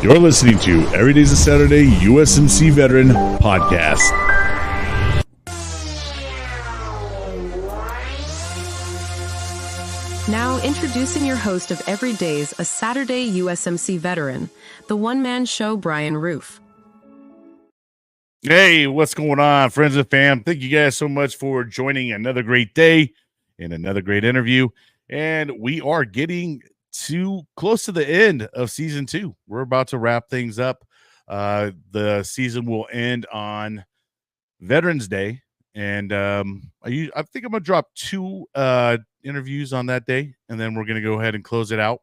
You're listening to Every Day's a Saturday USMC Veteran Podcast. Now introducing your host of Every Day's a Saturday USMC Veteran, the one-man show, Brian Roof. Hey, what's going on, friends and fam? Thank you guys so much for joining another great day and another great interview. And we are getting too close to the end of season 2. We're about to wrap things up. The season will end on Veterans Day, and I think I'm gonna drop 2 interviews on that day, and then we're gonna go ahead and close it out.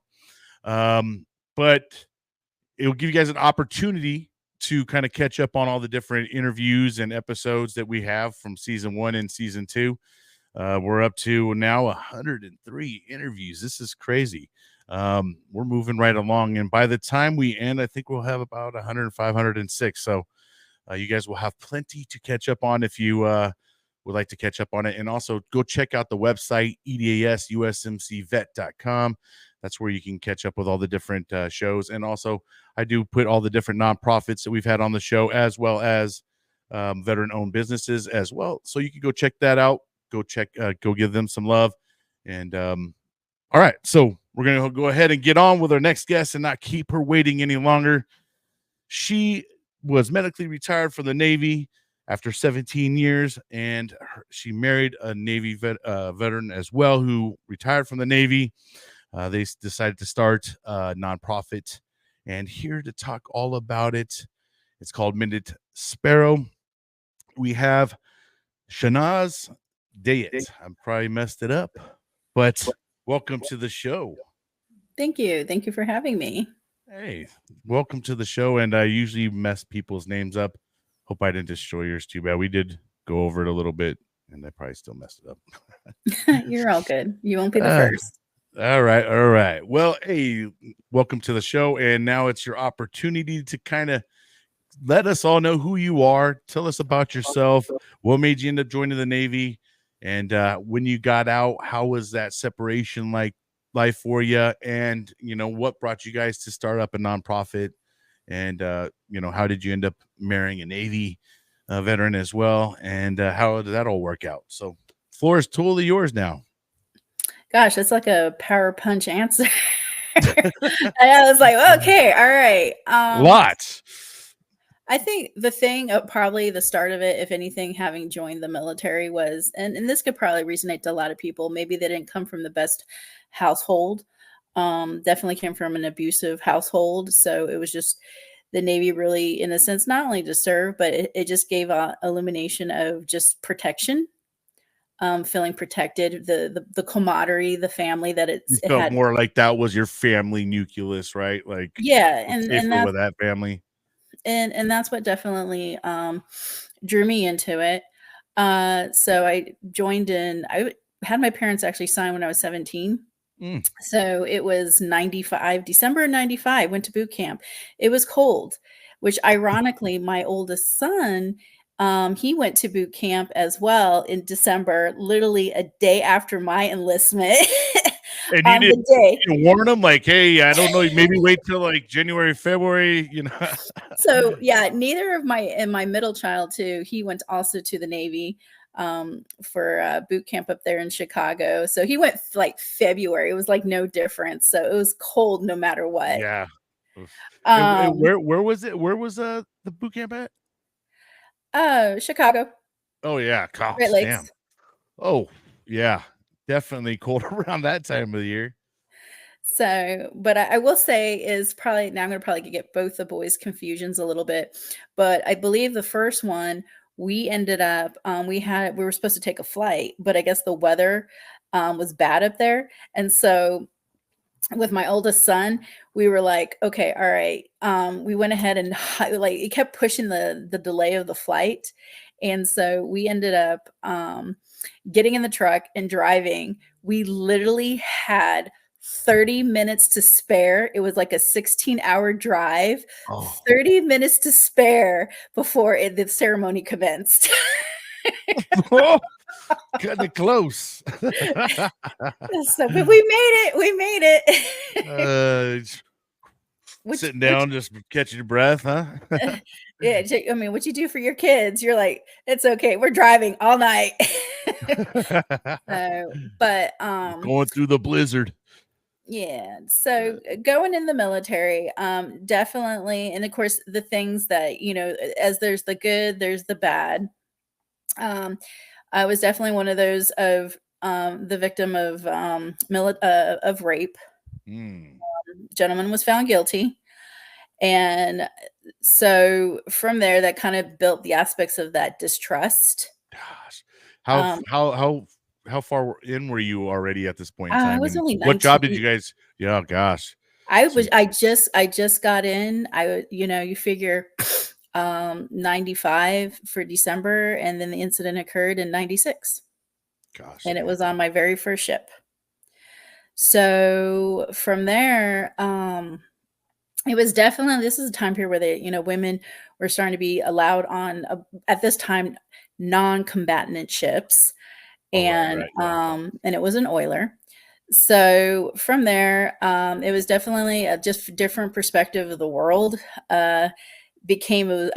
But it will give you guys an opportunity to kind of catch up on all the different interviews and episodes that we have from season 1 and season 2. We're up to now 103 interviews. This is crazy. We're moving right along, and by the time we end, I think we'll have about 105, 106. So you guys will have plenty to catch up on if you would like to catch up on it. And also go check out the website, EDASUSMCVet.com. That's where you can catch up with all the different shows. And also I do put all the different nonprofits that we've had on the show, as well as veteran-owned businesses as well. So you can go check that out. Go give them some love. And all right, so we're going to go ahead and get on with our next guest and not keep her waiting any longer. She was medically retired from the Navy after 17 years, and she married a Navy veteran as well who retired from the Navy. They decided to start a nonprofit, and here to talk all about it, it's called Mended Sparrow. We have Shahnaz Deyette. I probably messed it up, but welcome to the show. Thank you. Thank you for having me. Hey, welcome to the show. And I usually mess people's names up. Hope I didn't destroy yours too bad. We did go over it a little bit, and I probably still messed it up. You're all good. You won't be the first. All right. Well, hey, welcome to the show. And now it's your opportunity to kind of let us all know who you are. Tell us about yourself. What made you end up joining the Navy? And when you got out, how was that separation life for you? And, what brought you guys to start up a nonprofit? And, how did you end up marrying a Navy veteran as well? And how did that all work out? So floor is totally yours now. Gosh, that's like a power punch answer. And I was like, okay, all right. Lots. I think the thing, probably the start of it, if anything, having joined the military was, and this could probably resonate to a lot of people, maybe they didn't come from the best household. Definitely came from an abusive household. So it was just the Navy really, in a sense, not only to serve, but it just gave a illumination of just protection. Feeling protected, the camaraderie, the family that it felt had. More like that was your family nucleus, right? Like, yeah, and that's, with that family, and that's what definitely drew me into it. So I joined in. I had my parents actually sign when I was 17. So it was 95, December of 95. Went to boot camp. It was cold, which ironically, my oldest son. He went to boot camp as well in December, literally a day after my enlistment. And you didn't warn him, like, hey, I don't know, maybe wait till like January, February, So yeah, neither of my middle child too. He went also to the Navy for boot camp up there in Chicago. So he went like February. It was like no difference. So it was cold no matter what. Yeah. Where was it? Where was the boot camp at? Chicago. Oh yeah, Great Lakes. Damn. Oh yeah, definitely cold around that time of the year. So, but I will say is probably now I'm going to probably get both the boys' confusions a little bit, but I believe the first one we ended up we were supposed to take a flight, but I guess the weather was bad up there, and so. With my oldest son, we were like, okay, all right. We went ahead and it kept pushing the delay of the flight. And so we ended up getting in the truck and driving. We literally had 30 minutes to spare. It was like a 16-hour drive, 30 minutes to spare before the ceremony commenced. Cutting it close. So, but we made it. Sitting down, just catching your breath, huh? Yeah, I mean, what you do for your kids, you're like, "It's okay, we're driving all night." But, Going through the blizzard. yeah, so, going in the military, definitely and of course, the things that, as there's the good, there's the bad. Um, I was definitely one of those the victim of rape. Mm, Gentleman was found guilty, and so from there, that kind of built the aspects of that distrust. gosh. Um, How far in were you already at this point in I time? was And only what job did 19. you guys yeah, gosh. I So was I just got in. You figure 95 for December, and then the incident occurred in 96, gosh, and it man. was on my very first ship. So from there, it was definitely this is a time period where women were starting to be allowed on at this time non-combatant ships, Oh, and right, yeah. and it was an oiler. So from there, it was definitely a just different perspective of the world. I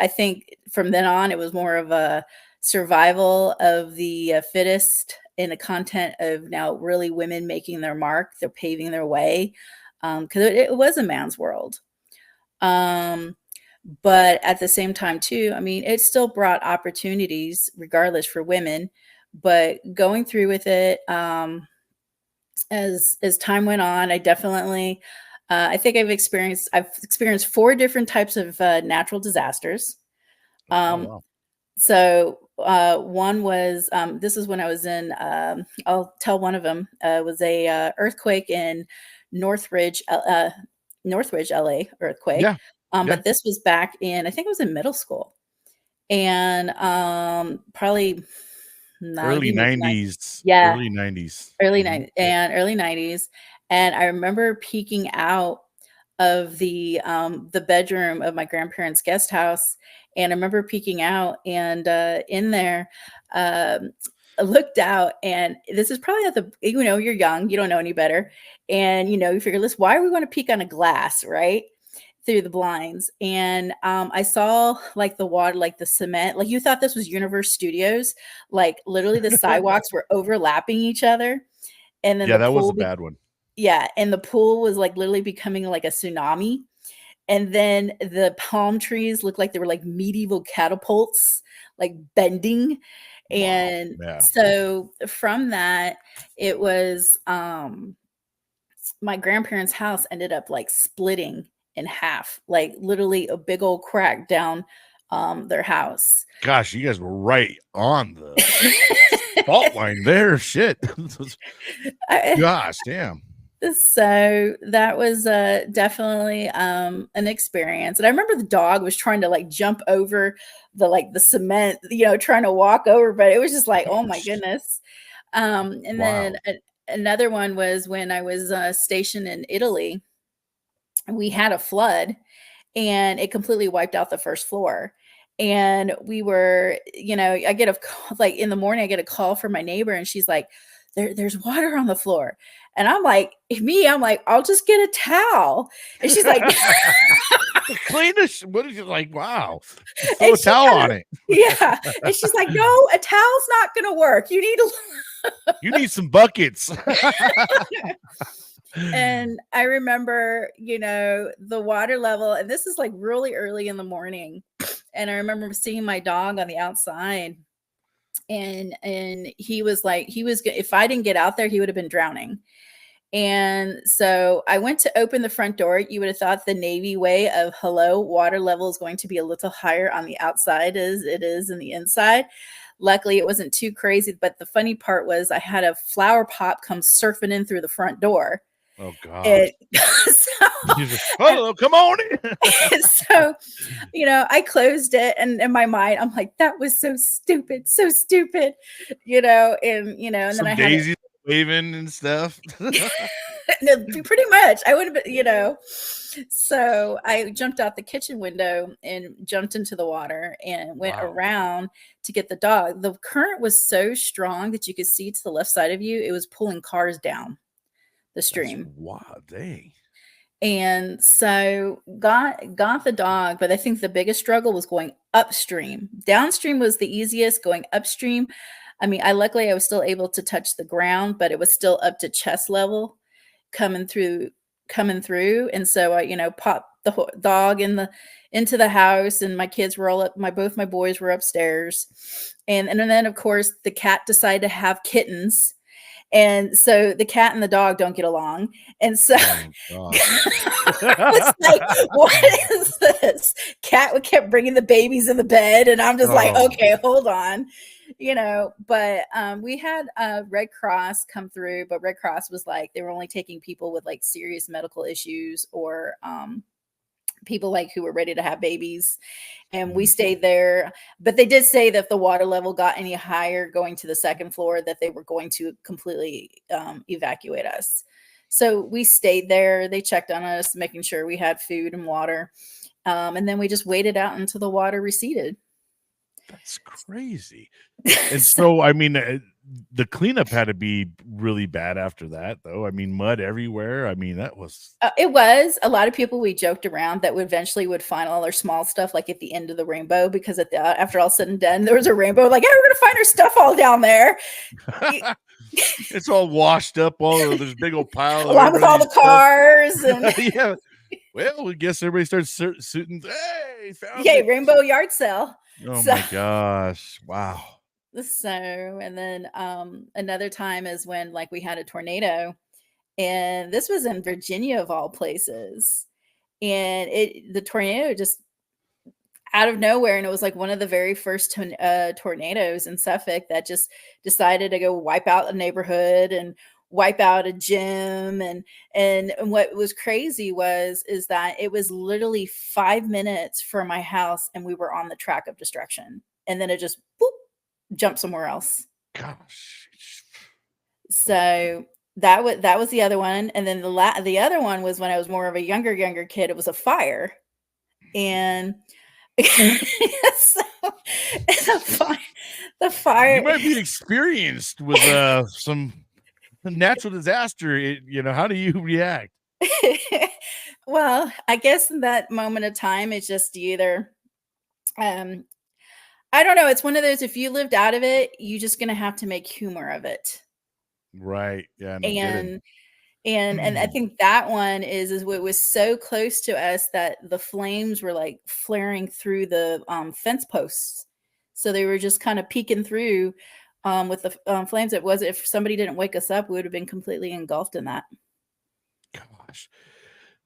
think from then on, it was more of a survival of the fittest in the content of now really women making their mark, they're paving their way, because it was a man's world. Um, but at the same time, too, I mean, it still brought opportunities regardless for women. But going through with it, as time went on, I definitely, I think I've experienced 4 different types of natural disasters. Oh, Um, wow. so one was this is when I was in. I'll tell one of them was a earthquake in Northridge, Northridge, LA earthquake. Yeah, yeah. But this was back in I think it was in middle school, and probably Early 99. 90s, Yeah, early 90s. early Mhm. 90s and early 90s, and I remember peeking out of the bedroom of my grandparents' guest house, and I remember peeking out and, in there, um, I looked out, and this is probably at you're young, you don't know any better, and, you figure, "Listen, why are we gonna peek on a glass," right? Through the blinds, and, I saw, like, the water, like, the cement, like, you thought this was Universe Studios, like, literally the sidewalks were overlapping each other, and then Yeah, the that was pool a bad one. yeah, and the pool was, like, literally becoming like a tsunami, and then the palm trees looked like they were like medieval catapults, like bending, Wow, and yeah. so from that, it was, my grandparents' house ended up, like, splitting in half, like, literally a big old crack down, their house. Gosh, you guys were right on the fault line there, shit. I Gosh, damn. So that was definitely an experience. And I remember the dog was trying to like jump over the cement, trying to walk over, but it was just like, oh my goodness. And then Wow. another one was when I was stationed in Italy, we had a flood and it completely wiped out the first floor. And we were, I get a call, like in the morning, I get a call from my neighbor, and she's like, there's water on the floor. And I'm like, I'm like, I'll just get a towel. And she's like, Clean this what is it like, wow. Just throw and a she towel kind on of, it. yeah. And she's like, no, a towel's not going to work. You need You need some buckets. And I remember, the water level, and this is like really early in the morning. And I remember seeing my dog on the outside, and if I didn't get out there, he would have been drowning. And so I went to open the front door. You would have thought the Navy way of hello, water level is going to be a little higher on the outside as it is in the inside. Luckily, it wasn't too crazy. But the funny part was I had a flower pot come surfing in through the front door. Oh gosh. It, so, He's like, "Hello, come on in." so, I closed it, and in my mind, I'm like, that was so stupid, and then Some I had daisies waving and stuff. no, pretty much. I would have been. So I jumped out the kitchen window and jumped into the water and went Wow. around to get the dog. The current was so strong that you could see to the left side of you. It was pulling cars down the That's stream. wild, dang. And so got the dog, but I think the biggest struggle was going upstream. Downstream was the easiest. Going upstream, I mean, luckily I was still able to touch the ground, but it was still up to chest level coming through. And so I, popped the dog into the house, and my kids were all up. Both my boys were upstairs, and then of course the cat decided to have kittens. And so the cat and the dog don't get along. And so I was like, what is this? Cat kept bringing the babies in the bed. And I'm just like, okay, hold on. But we had Red Cross come through, but Red Cross was like, they were only taking people with like serious medical issues or people like who were ready to have babies. And we stayed there, but they did say that if the water level got any higher going to the second floor, that they were going to completely evacuate us. So we stayed there. They checked on us, making sure we had food and water. And then we just waited out until the water receded. That's crazy. And so, I mean, the cleanup had to be really bad after that, though. I mean, mud everywhere. I mean, that was... it was. A lot of people, we joked around that we eventually would find all our small stuff, like at the end of the rainbow, because after all said and done, there was a rainbow. Like, hey, we're going to find our stuff all down there. It's all washed up. There's big old pile. Along with all the cars. And yeah. Well, I guess everybody starts shooting. Hey, found yay, it. Rainbow yard sale. Oh my gosh. Wow. So, and then another time is when like we had a tornado, and this was in Virginia of all places. And the tornado just out of nowhere. And it was like one of the very first tornadoes in Suffolk that just decided to go wipe out a neighborhood and wipe out a gym. And what was crazy is that it was literally 5 minutes from my house and we were on the track of destruction. And then it just jumped somewhere else. Gosh. So that was the other one. And then the other one was when I was more of a younger kid. It was a fire. And so, the fire. You might be experienced with some natural disaster. How do you react? Well, I guess in that moment of time, it's just either, I don't know. It's one of those, if you lived out of it, you're just going to have to make humor of it. Right. Yeah. And I think that one is what was so close to us that the flames were like flaring through the fence posts. So they were just kind of peeking through with the flames. It was, if somebody didn't wake us up, we would have been completely engulfed in that. Gosh.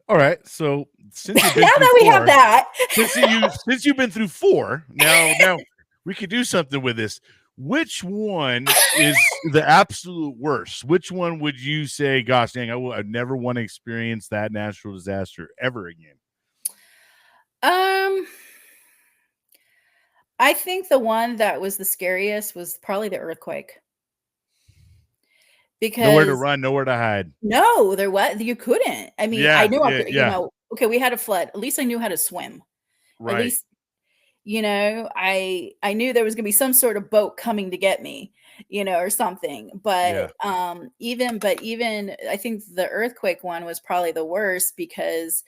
All right. So since now that we have that, since you've been through 4, now we could do something with this. Which one is the absolute worst? Which one would you say, gosh dang, I never want to experience that natural disaster ever again? I think the one that was the scariest was probably the earthquake. Because nowhere to run, nowhere to hide. No, there was. You couldn't. I mean, yeah, I knew, yeah. Okay, we had a flood. At least I knew how to swim. Right. At least, I knew there was going to be some sort of boat coming to get me, or something. But even I think the earthquake one was probably the worst, because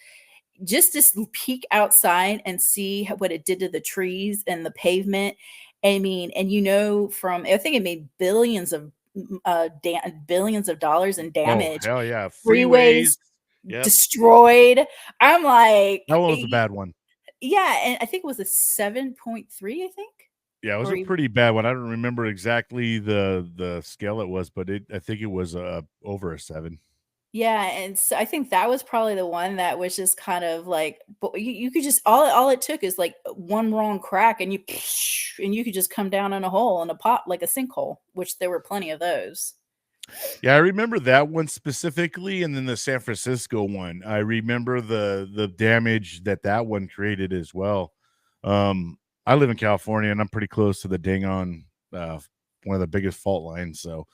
just to peek outside and see what it did to the trees and the pavement. I mean, and I think it made billions of dollars in damage. Oh, hell yeah. Freeways destroyed. I'm like, that one was a bad one. Yeah, and I think it was a 7.3, I think. Yeah, it was a pretty bad one. I don't remember exactly the scale it was, but I think it was over a 7. Yeah, and so I think that was probably the one that was just kind of like, but you could just, all it took is like one wrong crack and you could just come down in a hole, in a pot, like a sinkhole, which there were plenty of those. Yeah, I remember that one specifically, and then the San Francisco one. I remember the damage that one created as well. I live in California, and I'm pretty close to the dang-on, one of the biggest fault lines, so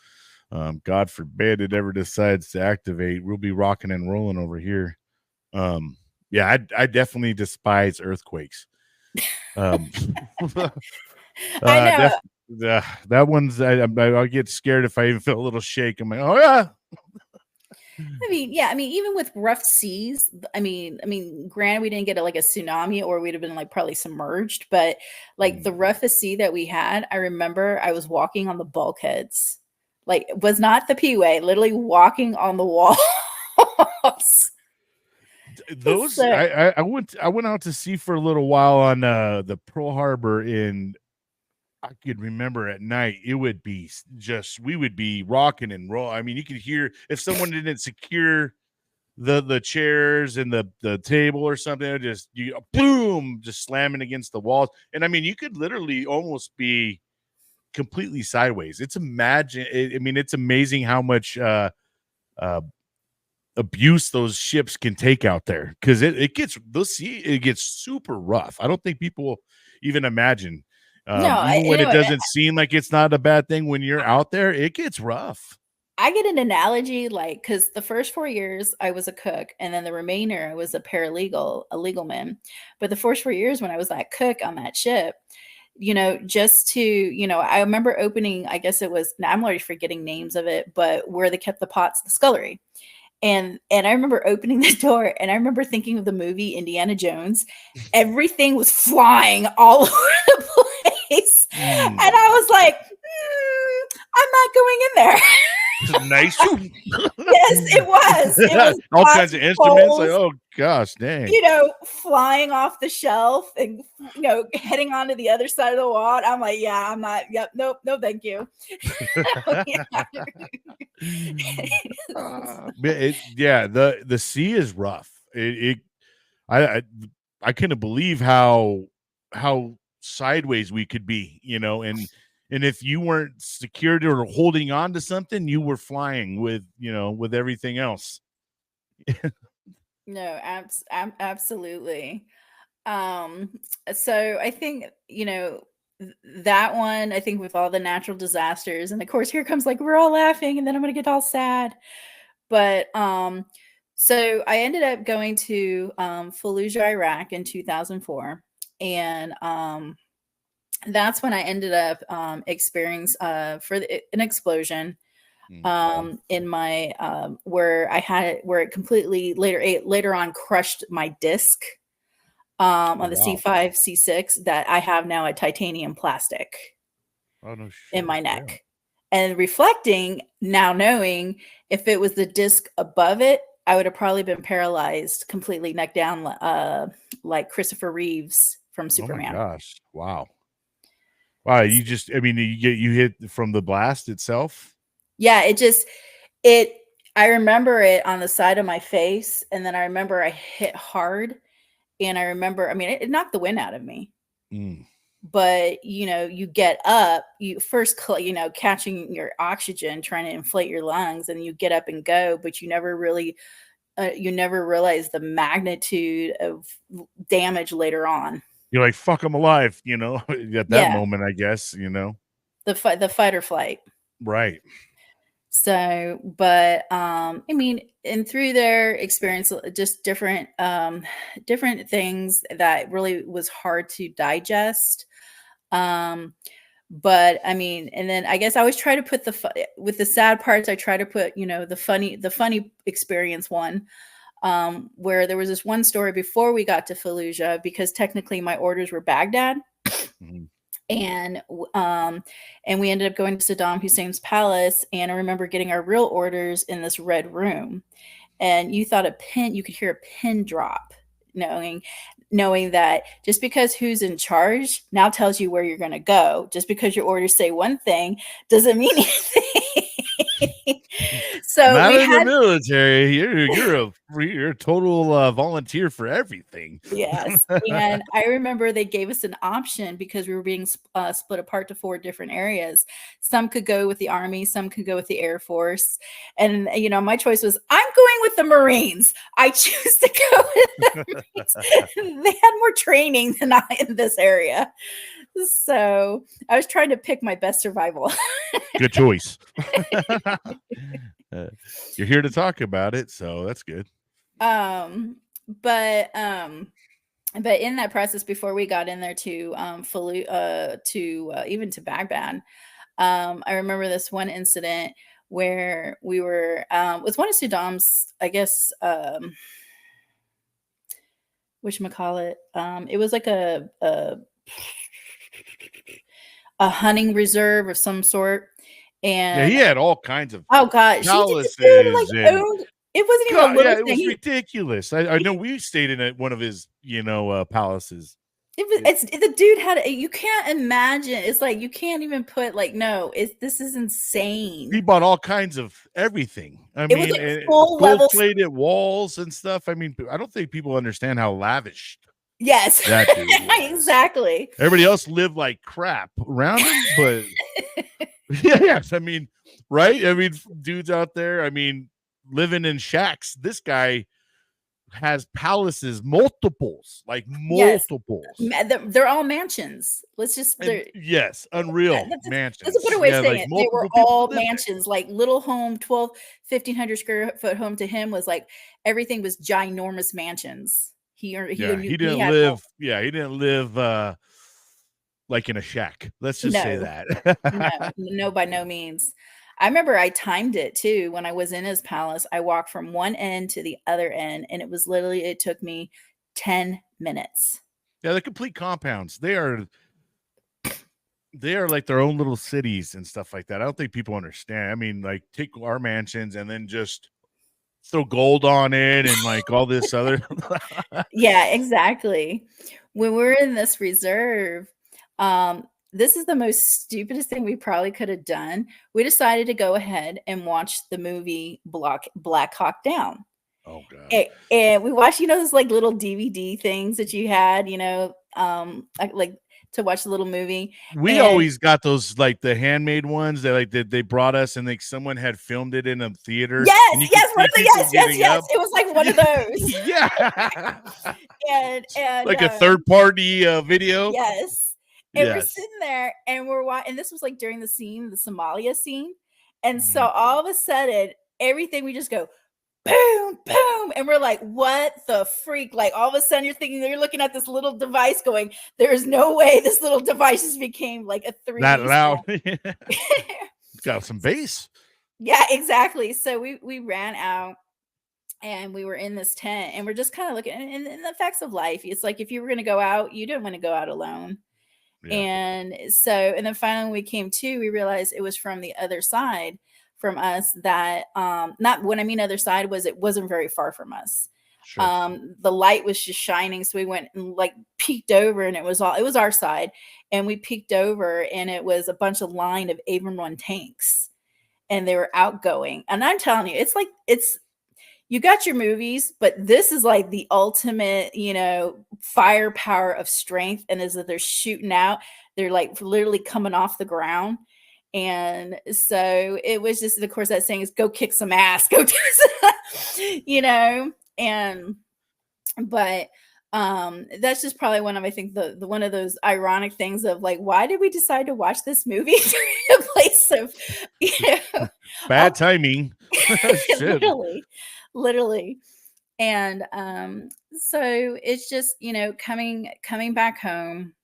God forbid it ever decides to activate, we'll be rocking and rolling over here. Yeah, I definitely despise earthquakes. I know. That one's, I'll get scared if I even feel a little shake. I'm like, oh yeah. I mean, yeah, I mean, even with rough seas, granted, we didn't get like a tsunami, or we'd have been like probably submerged, but like the roughest sea that we had, I remember I was walking on the bulkheads, like it was not the P-way, literally walking on the walls. Those So, I went out to sea for a little while on the Pearl Harbor in. I could remember at night it would be just we would be rocking and roll. I mean, you could hear if someone didn't secure the chairs and the table or something, it would just boom, just slamming against the walls. And I mean, you could literally almost be completely sideways. It's it's amazing how much uh abuse those ships can take out there, because it gets super rough. I don't think people even imagine, no, even when it doesn't seem like it's not a bad thing, when you're out there it gets rough. I get an analogy, like, because the first 4 years I was a cook, and then the remainder I was a paralegal, a legal man. But the first 4 years when I was that cook on that ship, just to, I remember opening, I guess it was, now I'm already forgetting names of it, but where they kept the pots, the scullery. And I remember opening the door, and I remember thinking of the movie Indiana Jones. Everything was flying all over the place. And I was like, I'm not going in there. Nice. Yes, it was. It was all kinds of instruments. bowls, Like, oh gosh, dang. flying off the shelf and heading onto the other side of the wall. I'm like, yeah, I'm not. Yep, nope, no, thank you. The sea is rough. I couldn't believe how sideways we could be, and if you weren't secured or holding on to something, you were flying with everything else. No, absolutely. So I think, that one, I think with all the natural disasters, and of course here comes like we're all laughing and then I'm gonna get all sad. But so I ended up going to Fallujah, Iraq in 2004. And that's when I ended up experiencing an explosion in my where it completely later on crushed my disc on the C5 C6 that I have now a titanium plastic in my neck. Yeah. And reflecting now, knowing if it was the disc above it, I would have probably been paralyzed completely, neck down, like Christopher Reeves from Superman. Oh my gosh! Wow. You just, you hit from the blast itself. Yeah, I remember it on the side of my face, and then I remember I hit hard, and I remember, it knocked the wind out of me. But you get up, you first catching your oxygen, trying to inflate your lungs, and you get up and go, but you never really realize the magnitude of damage later on. You're like, fuck, I'm alive, at that moment, I guess, the fight or flight. Right. So, but and through their experience, just different things that really was hard to digest. But and then I guess I always try to put with the sad parts, I try to put, the funny experience one, where there was this one story before we got to Fallujah, because technically my orders were Baghdad. Mm-hmm. And we ended up going to Saddam Hussein's palace, and I remember getting our real orders in this red room, and you thought you could hear a pin drop, knowing that just because who's in charge now tells you where you're going to go, just because your orders say one thing doesn't mean anything. So not in the military. You're a total volunteer for everything. Yes. And I remember they gave us an option because we were being split apart to 4 different areas. Some could go with the Army, some could go with the Air Force. And, my choice was, I'm going with the Marines. I choose to go with the Marines. They had more training than I in this area. So I was trying to pick my best survival. Good choice. You're here to talk about it, so that's good. But in that process, before we got in there to even to Baghdad, I remember this one incident where we were with one of Saddam's, I guess, whatchamacallit, it was like a hunting reserve of some sort. Yeah, he And had all kinds of oh god, the dude palaces like and owned, it wasn't even a God, little yeah, it thing. was ridiculous. I know we stayed in one of his, palaces. It's the dude had you can't imagine. It's like you can't even put like no. This is He insane. bought all kinds of everything. I It was mean, like full level. gold-plated walls and stuff. I mean, I don't think people understand how lavish Yes, that dude was. exactly. Everybody else lived like crap around him, but yes, I mean, right? I mean, dudes out there, I mean, living in shacks. This guy has palaces, multiples, like Yes, multiples. they're all mansions. Let's just And yes, unreal that's a mansions. better way of Yeah, saying like it. They were multiple people all live there. mansions, like little home, 1,500 square foot home to him was like everything was ginormous mansions. He He had live. Yeah, he didn't live like in a shack. Let's just say no, that. no, by no means. I remember I timed it too when I was in his palace. I walked from one end to the other end, and it took me 10 minutes. Yeah, the complete compounds. They are like their own little cities and stuff like that. I don't think people understand. I mean, like take our mansions and then just throw gold on it and like all this other. Yeah, exactly. When we're in this reserve, this is the most stupidest thing we probably could have done. We decided to go ahead and watch the movie Black Hawk Down. Oh god. And we watched, those like little DVD things that you had, like to watch the little movie. We And always got those like the handmade ones that like they brought us and like someone had filmed it in a theater. And you yes, could see people getting yes. up. It was like one of those. Yeah. and like a third party video. Yes. And we're Yes. sitting there and we're watching, and this was like during the Somalia scene. And so Mhm. all of a sudden, everything we just go boom, boom. And we're like, what the freak? Like all of a sudden you're looking at this little device going, there's no way this little device just became like a 3D. That loud. It's got some bass. Yeah, exactly. So we ran out and we were in this tent and we're just kind of looking and the effects of life. It's like if you were going to go out, you didn't want to go out alone. Yeah. And then finally when we came to, we realized it was from the other side from us that not when I mean other side was it wasn't very far from us. Sure. The light was just shining, so we went and like peeked over and it was our side, and we peeked over and it was a bunch of line of Avon 1 tanks and they were outgoing. And I'm telling you, it's you got your movies, but this is like the ultimate, firepower of strength. And as they're shooting out, they're like literally coming off the ground. And so it was just, of course, that saying is go kick some ass, go do some, but that's just probably one of, I think the one of those ironic things of like, why did we decide to watch this movie during a place of, bad timing. literally. And so it's just, coming back home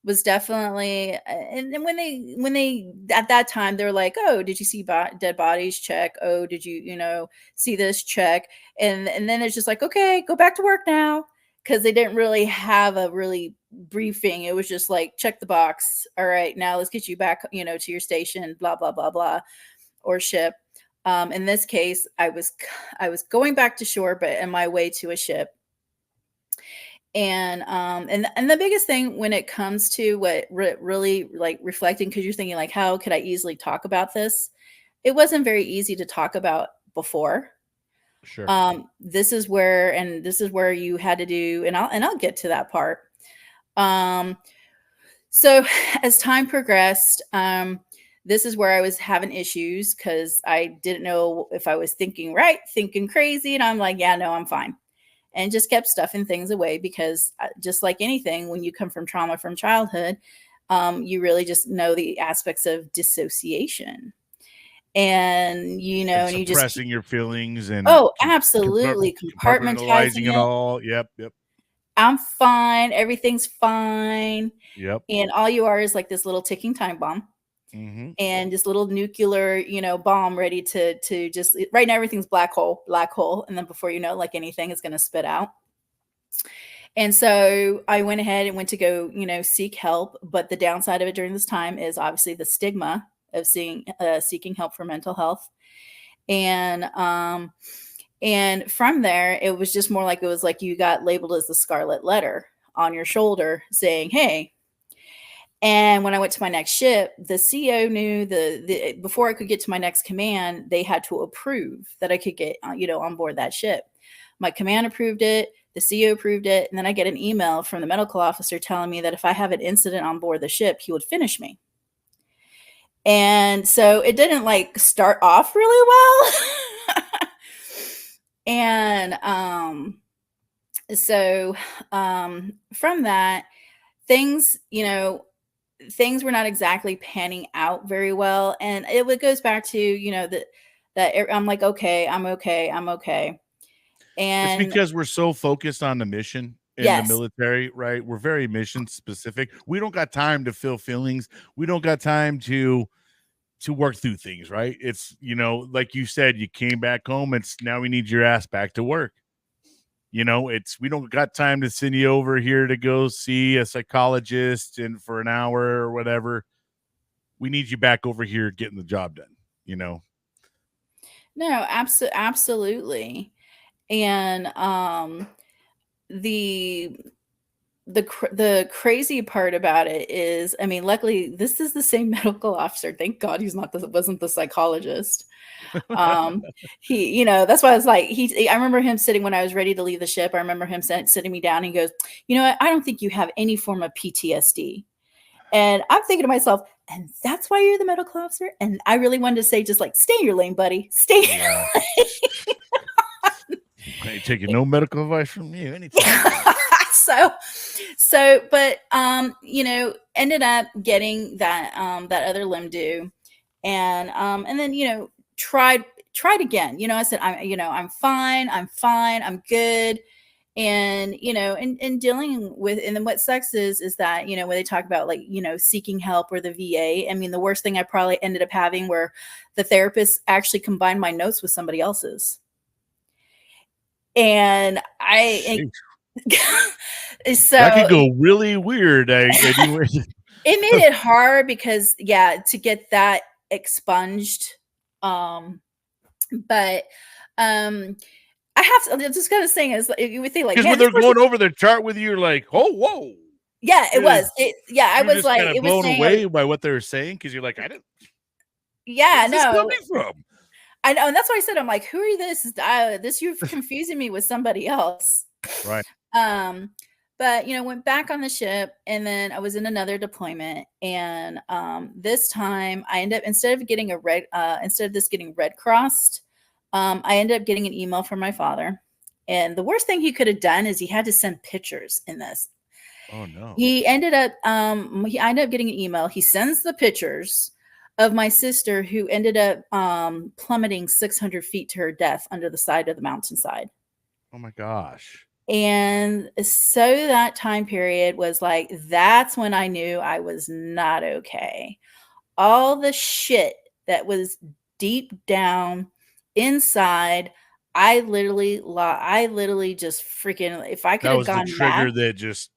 was definitely and when they at that time they're like, oh, did you see dead bodies? Check. Oh, did you see this? Check. And then it's just like, okay, go back to work now, because they didn't really have a really briefing. It was just like, check the box. All right, now let's get you back to your station, blah blah blah blah, or ship. In this case, I was going back to shore, but on my way to a ship. And the biggest thing when it comes to what really like reflecting, because you're thinking like, how could I easily talk about this? It wasn't very easy to talk about before. Sure. This is where you had to do, and I'll get to that part. So as time progressed, this is where I was having issues because I didn't know if I was thinking right, thinking crazy. And I'm like, yeah, no, I'm fine. And just kept stuffing things away because just like anything, when you come from trauma from childhood, you really just know the aspects of dissociation. And, and you just suppressing your feelings and absolutely compartmentalizing it all. Yep. I'm fine. Everything's fine. Yep. And all you are is like this little ticking time bomb. and this little nuclear, bomb ready to just, right now everything's black hole. And then before you know, like anything is going to spit out. And so I went ahead and went to go, seek help. But the downside of it during this time is obviously the stigma of seeking help for mental health. And from there, it was just more like, it was like you got labeled as the scarlet letter on your shoulder saying, hey. And when I went to my next ship, the CO knew before I could get to my next command, they had to approve that I could get, on board that ship. My command approved it. The CO approved it. And then I get an email from the medical officer telling me that if I have an incident on board the ship, he would finish me. And so it didn't like start off really well. And so from that, things were not exactly panning out very well. And it goes back to, that I'm like, okay, I'm okay. And it's because we're so focused on the mission in the military, right? We're very mission specific. We don't got time to feel feelings. We don't got time to work through things, right? It's, like you said, you came back home. It's now we need your ass back to work. We don't got time to send you over here to go see a psychologist and for an hour or whatever. We need you back over here getting the job done, No, absolutely. And the crazy part about it is, I mean, luckily this is the same medical officer. Thank God wasn't the psychologist. He, that's why I was like, I remember him sitting when I was ready to leave the ship. I remember him sitting me down. And he goes, you know what? I don't think you have any form of PTSD. And I'm thinking to myself, and that's why you're the medical officer. And I really wanted to say, just like, stay in your lane, buddy. Stay in your lane. I ain't taking no medical advice from you anytime. But ended up getting that other limb due, and then tried again. I said, I'm fine, I'm good. And and dealing with, and then what sucks is that when they talk about like seeking help or the VA, I mean, the worst thing I probably ended up having where the therapist actually combined my notes with somebody else's. And so that could go really weird. Anyway. It made it hard because to get that expunged. But I'm just kind of saying is you would think like, because when they're going over the chart with you, you're like, oh, whoa. Yeah, it was. I was like, it was blown away by what they were saying because you're like, I didn't. Yeah, where's this coming from? I know, and that's why I said, I'm like, who are this? You're confusing me with somebody else, right? But went back on the ship, and then I was in another deployment, and this time I ended up instead of getting getting red crossed, I ended up getting an email from my father, and the worst thing he could have done is he had to send pictures in this. Oh no! I ended up getting an email. He sends the pictures of my sister who ended up plummeting 600 feet to her death under the side of the mountainside. Oh my gosh. And so that time period was like, that's when I knew I was not okay. All the shit that was deep down inside, I literally just freaking, if I could have gone the trigger back, that just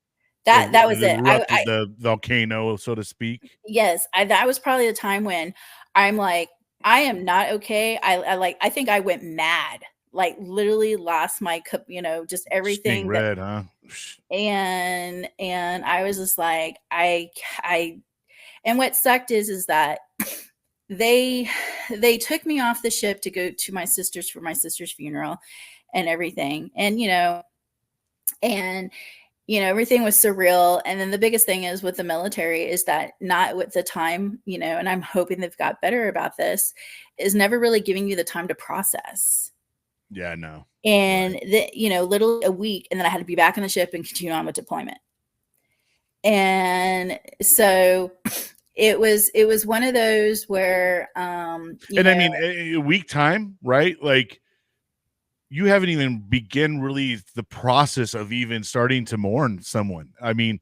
that was it. The volcano, so to speak. Yes, that was probably the time when I'm like, I am not okay. I think I went mad, like literally lost my cup, just everything. Red, huh? And I was just like, and what sucked is that they took me off the ship to go to my sister's for my sister's funeral and everything, and everything was surreal. And then the biggest thing is with the military is that not with the time, and I'm hoping they've got better about this, is never really giving you the time to process. Yeah, no. And literally a week, and then I had to be back on the ship and continue on with deployment. And so it was one of those where, I mean, a week time, right? Like, you haven't even begin really the process of even starting to mourn someone. I mean,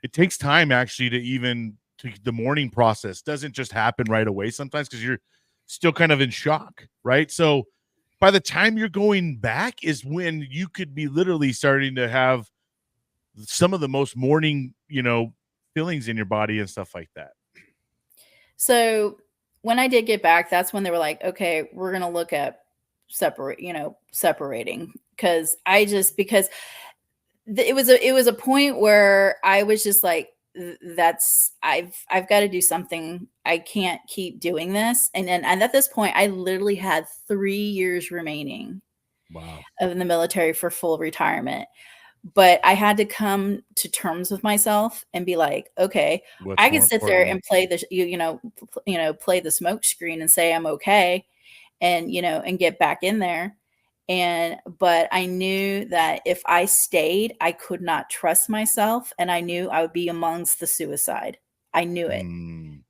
it takes time actually to even the mourning process doesn't just happen right away sometimes because you're still kind of in shock, right? So by the time you're going back is when you could be literally starting to have some of the most mourning, feelings in your body and stuff like that. So when I did get back, that's when they were like, okay, we're going to look at separating, because it was a point where I was just like, I've got to do something. I can't keep doing this. And at this point, I literally had 3 years remaining. Wow. Of the military for full retirement. But I had to come to terms with myself and be like, okay, I can sit there and play the play the smoke screen and say I'm okay, and and get back in there. But I knew that if I stayed, I could not trust myself, and I knew I would be amongst the suicide. I knew it.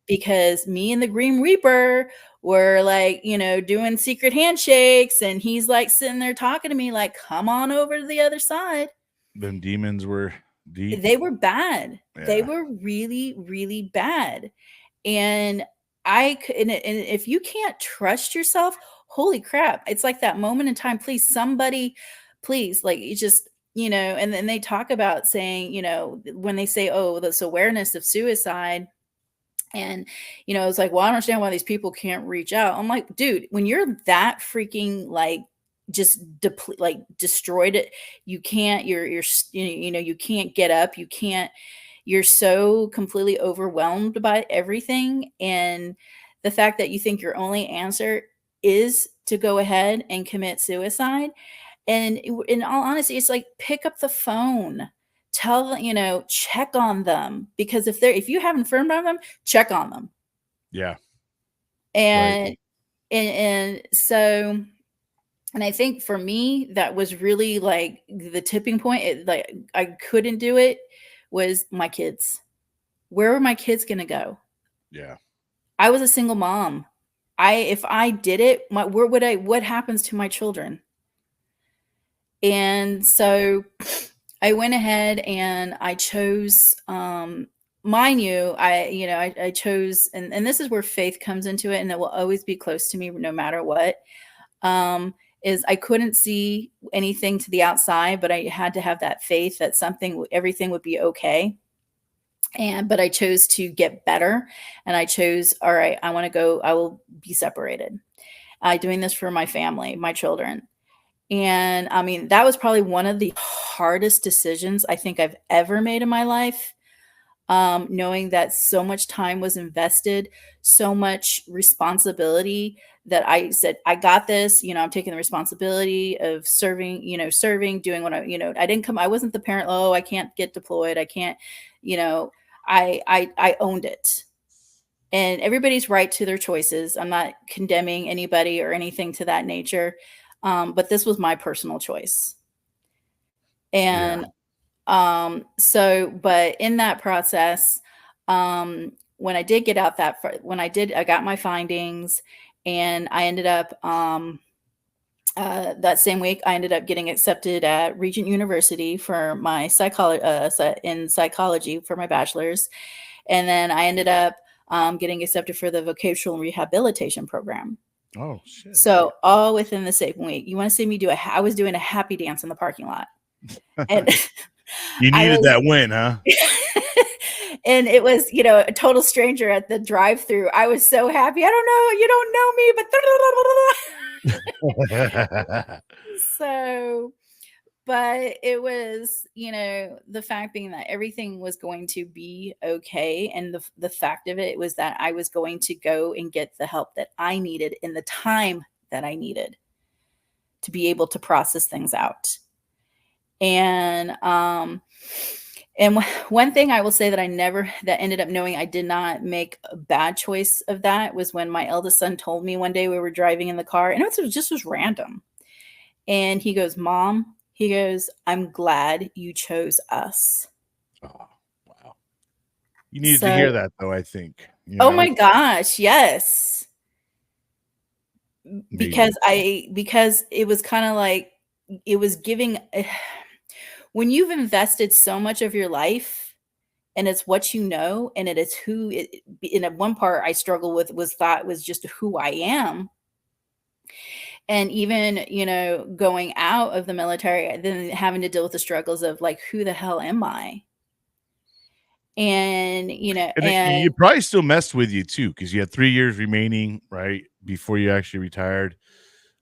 Because me and the Green Reaper were like, doing secret handshakes, and he's like sitting there talking to me like, come on over to the other side. Them demons were deep. They were bad. Yeah. They were really, really bad. And if you can't trust yourself, holy crap. It's like that moment in time. Please, somebody, please, like, you just, and then they talk about saying, when they say, oh, this awareness of suicide. And, it's like, well, I don't understand why these people can't reach out. I'm like, dude, when you're that freaking like just destroyed it, you can't, you can't get up. You can't, you're so completely overwhelmed by everything. And the fact that you think your only answer is to go ahead and commit suicide. And in all honesty, it's like, pick up the phone. Tell them, check on them, because if you haven't informed on them, check on them. Yeah. And right. and so, and I think for me, that was really like the tipping point. Like, I couldn't do it, was my kids. Where were my kids going to go? Yeah. I was a single mom. If I did it, what happens to my children? And so I went ahead and I chose, mind you, I chose, and this is where faith comes into it, and it will always be close to me no matter what, is I couldn't see anything to the outside, but I had to have that faith that everything would be okay. But I chose to get better, and I chose, all right, I will be separated. Doing this for my family, my children. And I mean, that was probably one of the hardest decisions I think I've ever made in my life. Knowing that so much time was invested, so much responsibility, that I said, I got this, I'm taking the responsibility of serving, doing what I wasn't the parent. Oh, I can't get deployed. I can't, I owned it. And everybody's right to their choices. I'm not condemning anybody or anything to that nature. But this was my personal choice. And but in that process, when I did get out I got my findings, and I ended up, that same week, I ended up getting accepted at Regent University for my psychology for my bachelor's. And then I ended up getting accepted for the vocational rehabilitation program. Oh, shit. So all within the same week. You want to see me I was doing a happy dance in the parking lot. And you needed that win, huh? And it was, a total stranger at the drive-through. I was so happy. I don't know, you don't know me, but so, but it was, the fact being that everything was going to be okay. And the fact of it was that I was going to go and get the help that I needed in the time that I needed to be able to process things out. And one thing I will say that that ended up knowing I did not make a bad choice of that was when my eldest son told me one day, we were driving in the car, and it was random. And he goes, Mom, I'm glad you chose us. Oh, wow. You needed to hear that, though, I think. Oh my gosh, yes. Because it was kind of like, it was giving, when you've invested so much of your life and it's what you know, and it is who it, in one part I struggle with was just who I am. And even, going out of the military, then having to deal with the struggles of like, who the hell am I? And, And you probably still messed with you too, because you had 3 years remaining, right, before you actually retired.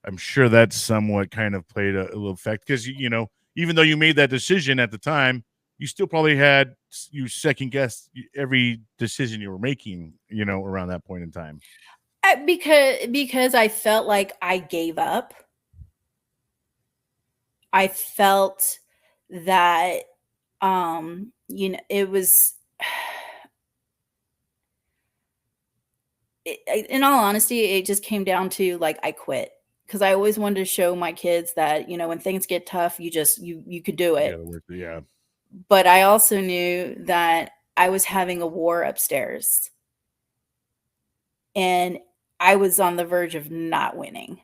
I'm sure that somewhat kind of played a little effect because, even though you made that decision at the time, you still probably had you second guessed every decision you were making, around that point in time. because I felt like I gave up. I felt that, it was, in all honesty, it just came down to like, I quit because I always wanted to show my kids that, when things get tough, you could do You it. gotta work, yeah. But I also knew that I was having a war upstairs and I was on the verge of not winning.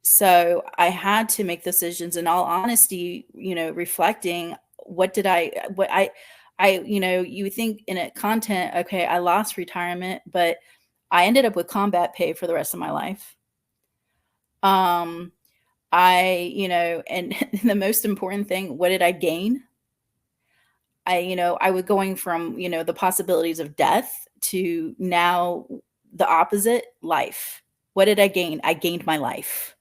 So I had to make decisions. In all honesty, reflecting, you think in a content, okay, I lost retirement, but I ended up with combat pay for the rest of my life. And the most important thing, what did I gain? I was going from, the possibilities of death to now the opposite, life. What did I gain? I gained my life.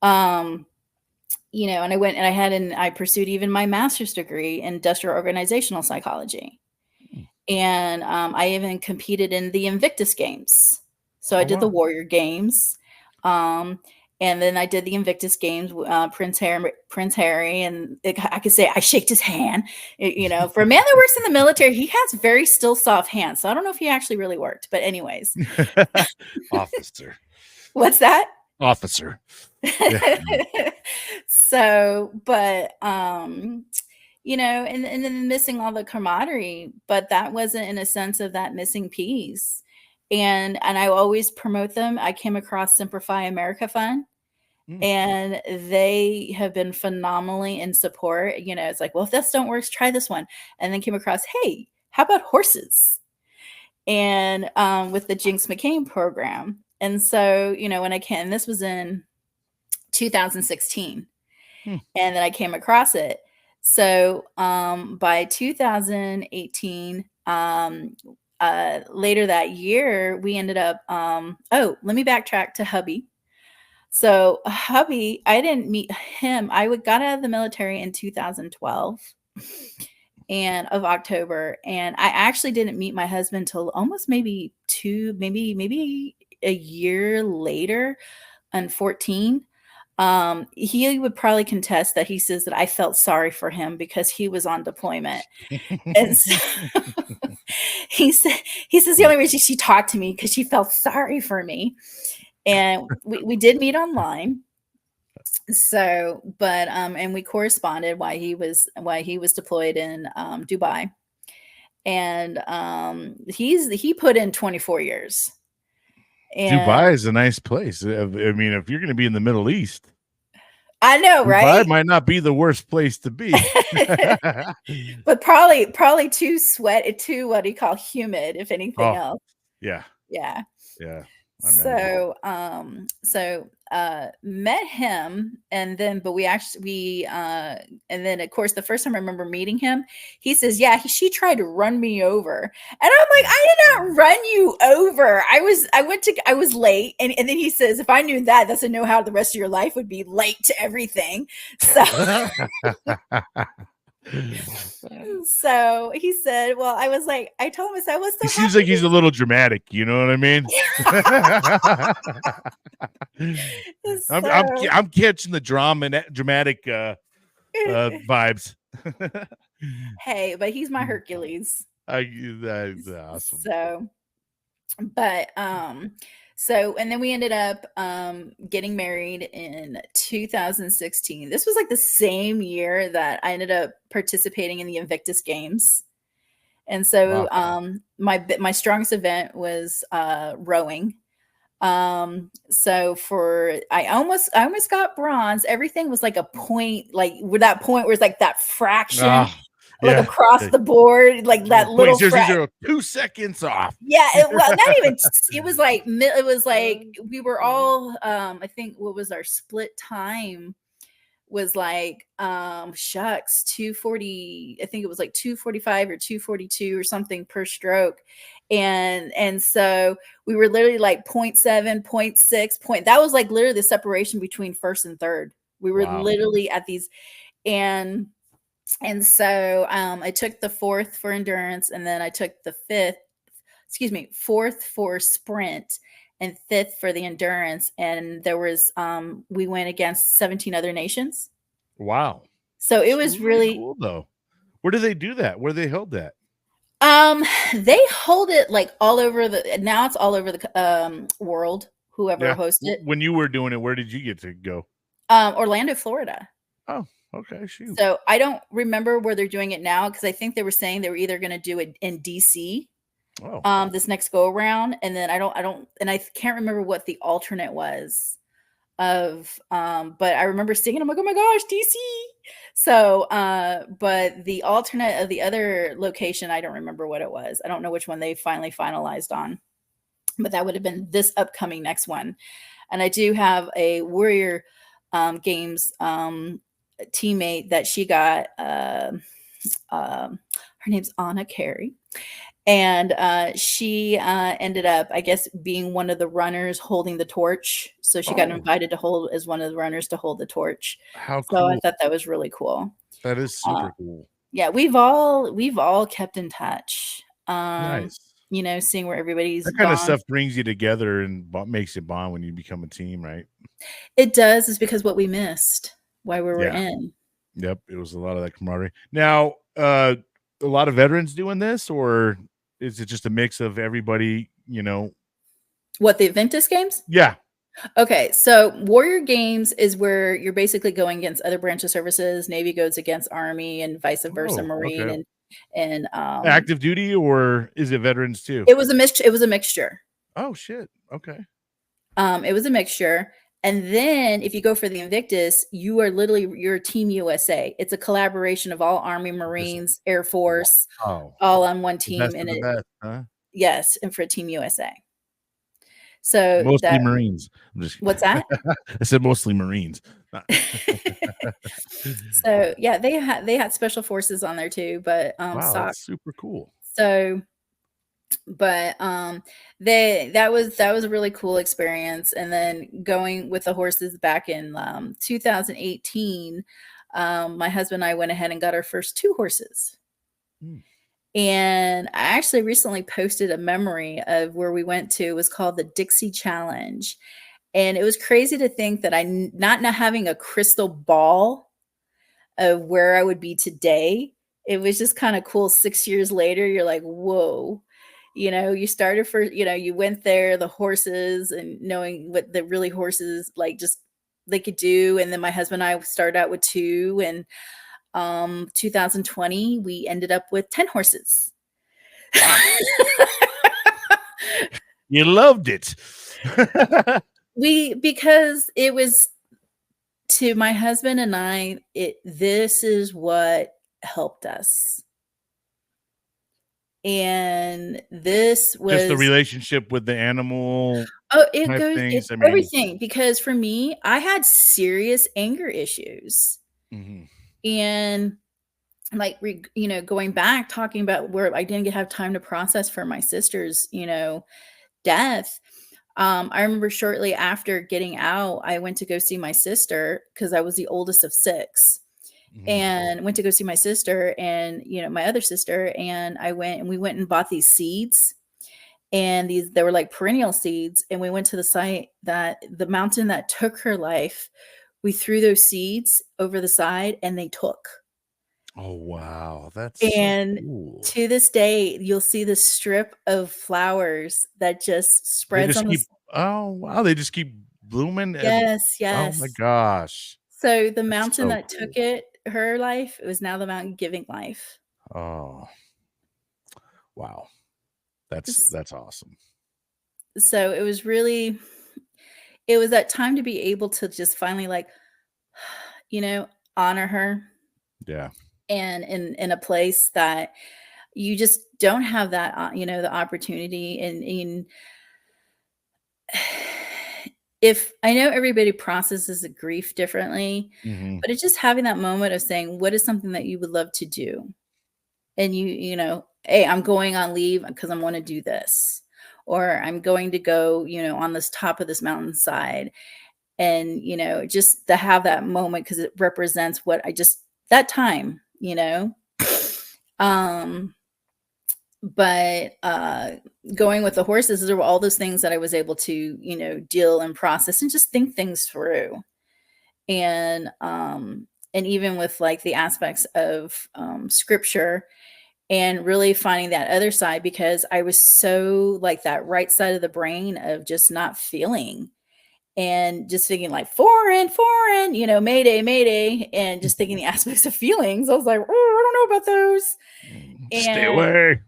And I pursued even my master's degree in industrial organizational psychology. And I even competed in the Invictus Games. So I did the Warrior Games. And then I did the Invictus Games, Prince Harry, and I could say I shaked his hand. For a man that works in the military, he has very still, soft hands. So I don't know if he actually really worked, but anyways. Officer. What's that? Officer. So, but, and then missing all the camaraderie, but that wasn't in a sense of that missing piece. And I always promote them. I came across Simplify America Fund. And they have been phenomenally in support. It's like, well, if this don't work, try this one. And then came across, hey, how about horses? And with the Jinx McCain program. And so, when this was in 2016. And then I came across it. So by 2018, later that year, we ended up, let me backtrack to hubby. So hubby, I didn't meet him. I got out of the military in 2012 and of October. And I actually didn't meet my husband till almost maybe a year later on 14. He would probably contest that. He says that I felt sorry for him because he was on deployment. And so he says the only reason she talked to me because she felt sorry for me. And we did meet online. So, but and we corresponded while he was deployed in Dubai. And he put in 24 years. And Dubai is a nice place. I mean, if you're going to be in the Middle East, I know, right? Dubai might not be the worst place to be. But probably too what do you call humid, if anything else. Yeah. So met him, and then and then of course the first time I remember meeting him, he says, yeah, she tried to run me over. And I'm like, I did not run you over. I was late. And then he says, if I knew that, that's to know how the rest of your life would be late to everything. So so he said, well, I was like, I told him, I was so he seems like he's a little dramatic, you know what I mean? I'm catching the dramatic vibes. Hey, but he's my Hercules. That's awesome. So, but and then we ended up getting married in 2016. This was like the same year that I ended up participating in the Invictus Games. And so my strongest event was rowing. So I almost got bronze. Everything was like a point, like with that point where it's like that fraction like Yeah. across the board, like that little 2 seconds off. Yeah, well, not even. It was like we were all. I think what was our split time was like shucks 240. I think it was like 245 or 242 or something per stroke, and so we were literally like 0.7, 0.6 That was like literally the separation between first and third. We were literally at these and. And so I took the fourth for endurance, and then I took the fourth for sprint and fifth for the endurance. And there was we went against 17 other nations. Wow. So it was really cool though. Where do they do that? Where they held that? They hold it like all over now it's all over the world, whoever hosted it. When you were doing it, where did you get to go? Orlando, Florida. Oh, okay, shoot. So I don't remember where they're doing it now, because I think they were saying they were either going to do it in DC this next go around, and then I can't remember what the alternate was of but I remember seeing it. I'm like, oh my gosh, DC. So but the alternate of the other location, I don't remember what it was. I don't know which one they finally finalized on, but that would have been this upcoming next one. And I do have a Warrior Games teammate that she got her name's Anna Carey, and she ended up, I guess, being one of the runners holding the torch. So she got invited to hold as one of the runners to hold the torch. How cool. So I thought that was really cool. That is super cool. Yeah, we've all kept in touch. Nice. Seeing where everybody's that kind of stuff brings you together and makes you bond when you become a team, right? It does. Is because what we missed while we were in. Yep, it was a lot of that camaraderie. Now, a lot of veterans doing this, or is it just a mix of everybody? What, the Ventus games? Yeah. Okay, so Warrior Games is where you're basically going against other branch of services. Navy goes against Army, and vice versa, Marine, okay. and active duty, or is it veterans too? It was a mixture. It was a mixture. Oh shit. Okay. It was a mixture. And then if you go for the Invictus, you're Team USA. It's a collaboration of all Army, Marines, Air Force, all on one team. Yes, and for Team USA. So mostly Marines. What's that? I said mostly Marines. So yeah, they had special forces on there too, but wow, that's super cool. So but that was a really cool experience. And then going with the horses back in 2018, my husband and I went ahead and got our first 2 horses. And I actually recently posted a memory of where we went to. It was called the Dixie Challenge. And it was crazy to think that not having a crystal ball of where I would be today. It was just kind of cool. 6 years later, you're like, whoa. You started you went there, the horses, and knowing what the really horses like just they could do. And then my husband and I started out with 2, and 2020 we ended up with 10 horses. Wow. You loved it. Because it was, to my husband and I, this is what helped us. And this was just the relationship with the animal. It goes it's everything. Because for me, I had serious anger issues. And like, going back, talking about where I didn't have time to process for my sister's, death. I remember shortly after getting out, I went to go see my sister, because I was the oldest of 6. And went to go see my sister and, my other sister. And we went and bought these seeds, and they were like perennial seeds. And we went to the site the mountain that took her life. We threw those seeds over the side, and they took. Oh, wow. That's and so cool. To this day, you'll see the strip of flowers that just spreads on oh, wow. They just keep blooming. Yes. Oh my gosh. So the mountain that took her life, it was now the mountain giving life. Oh, wow. That's awesome. So it was that time to be able to just finally honor her. Yeah. and in a place that you just don't have that, the opportunity. And if I know everybody processes the grief differently, Mm-hmm. but it's just having that moment of saying, what is something that you would love to do? And hey, I'm going on leave because I want to do this, or I'm going to go, on this top of this mountainside. And, just to have that moment, because it represents what that time, um, but going with the horses, there were all those things that I was able to, deal and process and just think things through. And even with like the aspects of scripture, and really finding that other side, because I was so like that right side of the brain of just not feeling and just thinking like foreign, mayday, mayday, and just thinking the aspects of feelings. I was like, oh, I don't know about those. Stay And away.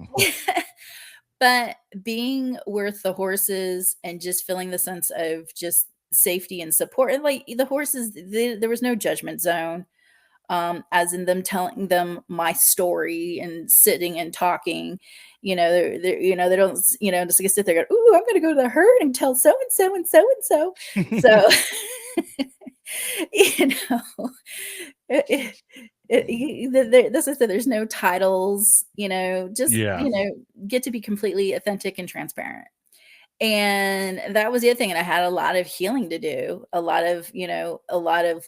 but being with the horses and just feeling the sense of just safety and support, and like the horses, there was no judgment zone, as in them telling them my story and sitting and talking. They don't, just like sit there going, ooh, I'm going to go to the herd and tell so and so and so and so. So, that's what I said, there's no titles, just, Yeah. get to be completely authentic and transparent. And that was the other thing. And I had a lot of healing to do, a lot of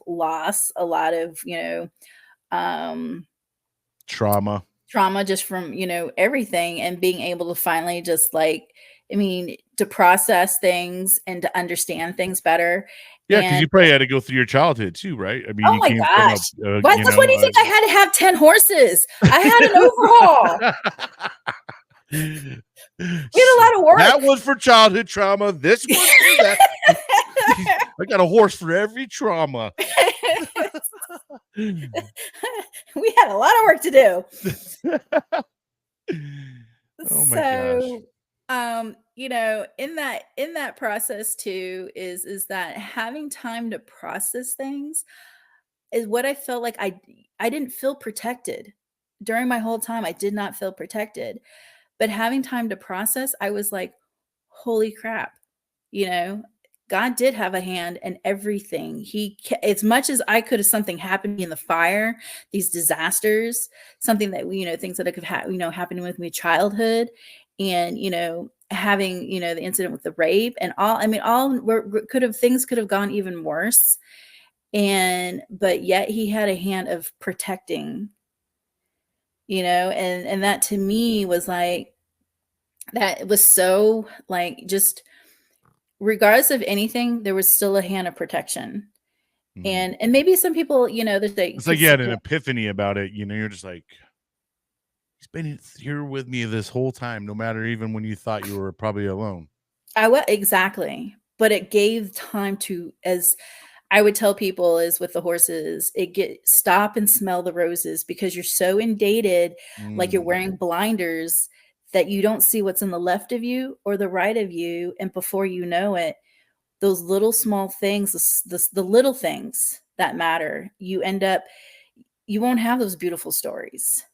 loss, a lot of, um, Trauma. just from, everything, and being able to finally just like, to process things and to understand things better. Yeah, because And you probably had to go through your childhood too, right? I mean, oh you my came from gosh, what? That's what do you think? I had to have 10 horses. I had an overhaul. We had a lot of work. That was for childhood trauma. This one for that. I got a horse for every trauma. We had a lot of work to do. Oh my gosh. In that process too, is that having time to process things is what I felt like. I didn't feel protected during my whole time. I did not feel protected, but having time to process, I was like, holy crap, God did have a hand in everything. As much as I could have something happened in the fire, these disasters, something that things that could have happened with me childhood, and having the incident with the rape and all. Things could have gone even worse, but yet He had a hand of protecting, and that to me was like, that was so like, just regardless of anything, there was still a hand of protection. Mhm. And maybe some people, they It's could like you see had an epiphany about it. You're just like, he's been here with me this whole time, no matter even when you thought you were probably alone. exactly. But it gave time to, as I would tell people, is with the horses, stop and smell the roses, because you're so inundated, like you're wearing blinders, that you don't see what's in the left of you or the right of you. And before you know it, those little small things, the little things that matter, you won't have those beautiful stories.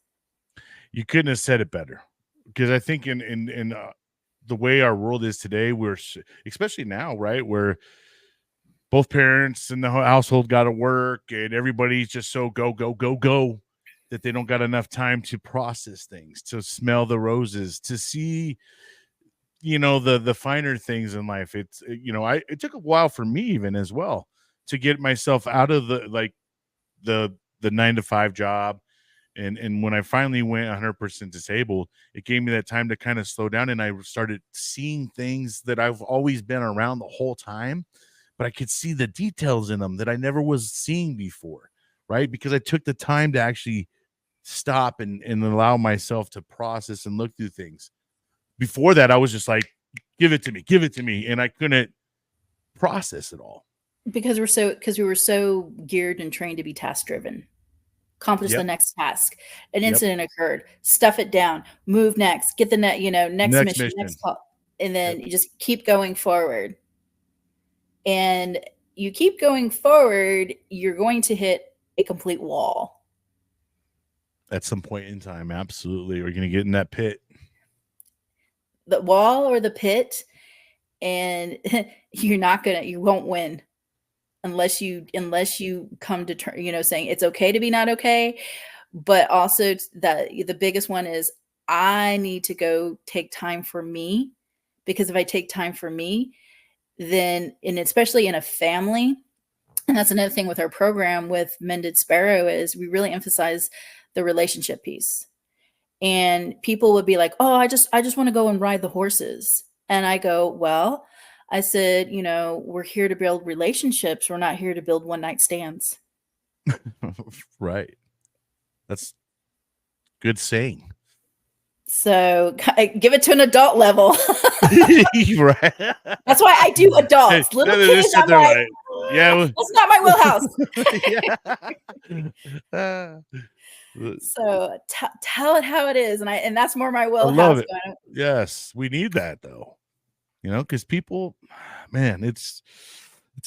You couldn't have said it better, because I think in the way our world is today, we're especially now, right, where both parents in the household got to work and everybody's just so go that they don't got enough time to process things, to smell the roses, to see the finer things in life. It's it took a while for me even as well to get myself out of the 9 to 5 job. And when I finally went 100% disabled, it gave me that time to kind of slow down, and I started seeing things that I've always been around the whole time, but I could see the details in them that I never was seeing before, right? Because I took the time to actually stop and allow myself to process and look through things. Before that, I was just like, give it to me, and I couldn't process it all. Because we were so geared and trained to be task driven. Accomplish the Yep. next task. An Yep. incident occurred, stuff it down, move next, get the next mission, next call, and then Yep. you just keep going forward. And you keep going forward, you're going to hit a complete wall. At some point in time, absolutely. We're going to get in that pit. The wall or the pit, and you won't win unless you come to saying it's okay to be not okay. But also that the biggest one is I need to go take time for me, because if I take time for me, then, and especially in a family, and that's another thing with our program with Mended Sparrow, is we really emphasize the relationship piece. And people would be like, "Oh, I just want to go and ride the horses." And I go, "Well," I said, "we're here to build relationships. We're not here to build one night stands." Right. That's good saying. So give it to an adult level. Right. That's why I do adults. Little kids, I'm like, yeah, that's not my wheelhouse. So tell it how it is, and that's more my wheelhouse. I love it. Yes, we need that though, because people, man, it's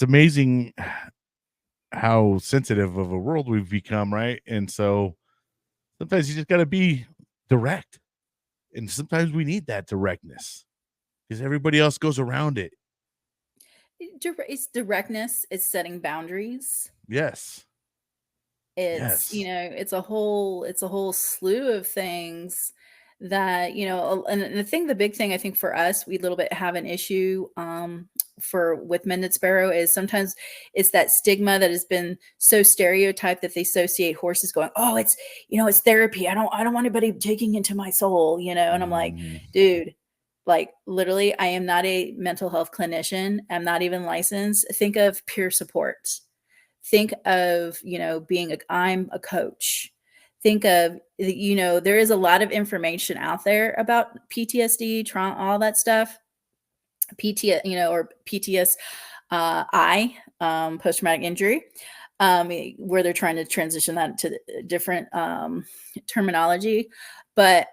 amazing how sensitive of a world we've become, right? And so sometimes you just got to be direct, and sometimes we need that directness because everybody else goes around it. It's directness. It's setting boundaries. Yes. It's it's a whole slew of things that and the big thing I think for us, we a little bit have an issue with Mended Sparrow is sometimes it's that stigma that has been so stereotyped that they associate horses going, "Oh, it's it's therapy. I don't want anybody taking into my soul," and I'm like, dude, like literally, I am not a mental health clinician. I'm not even licensed. Think of peer support. Think of, I'm a coach. Think of, there is a lot of information out there about PTSD, trauma, all that stuff. Or PTSI, post-traumatic injury, where they're trying to transition that to different terminology. But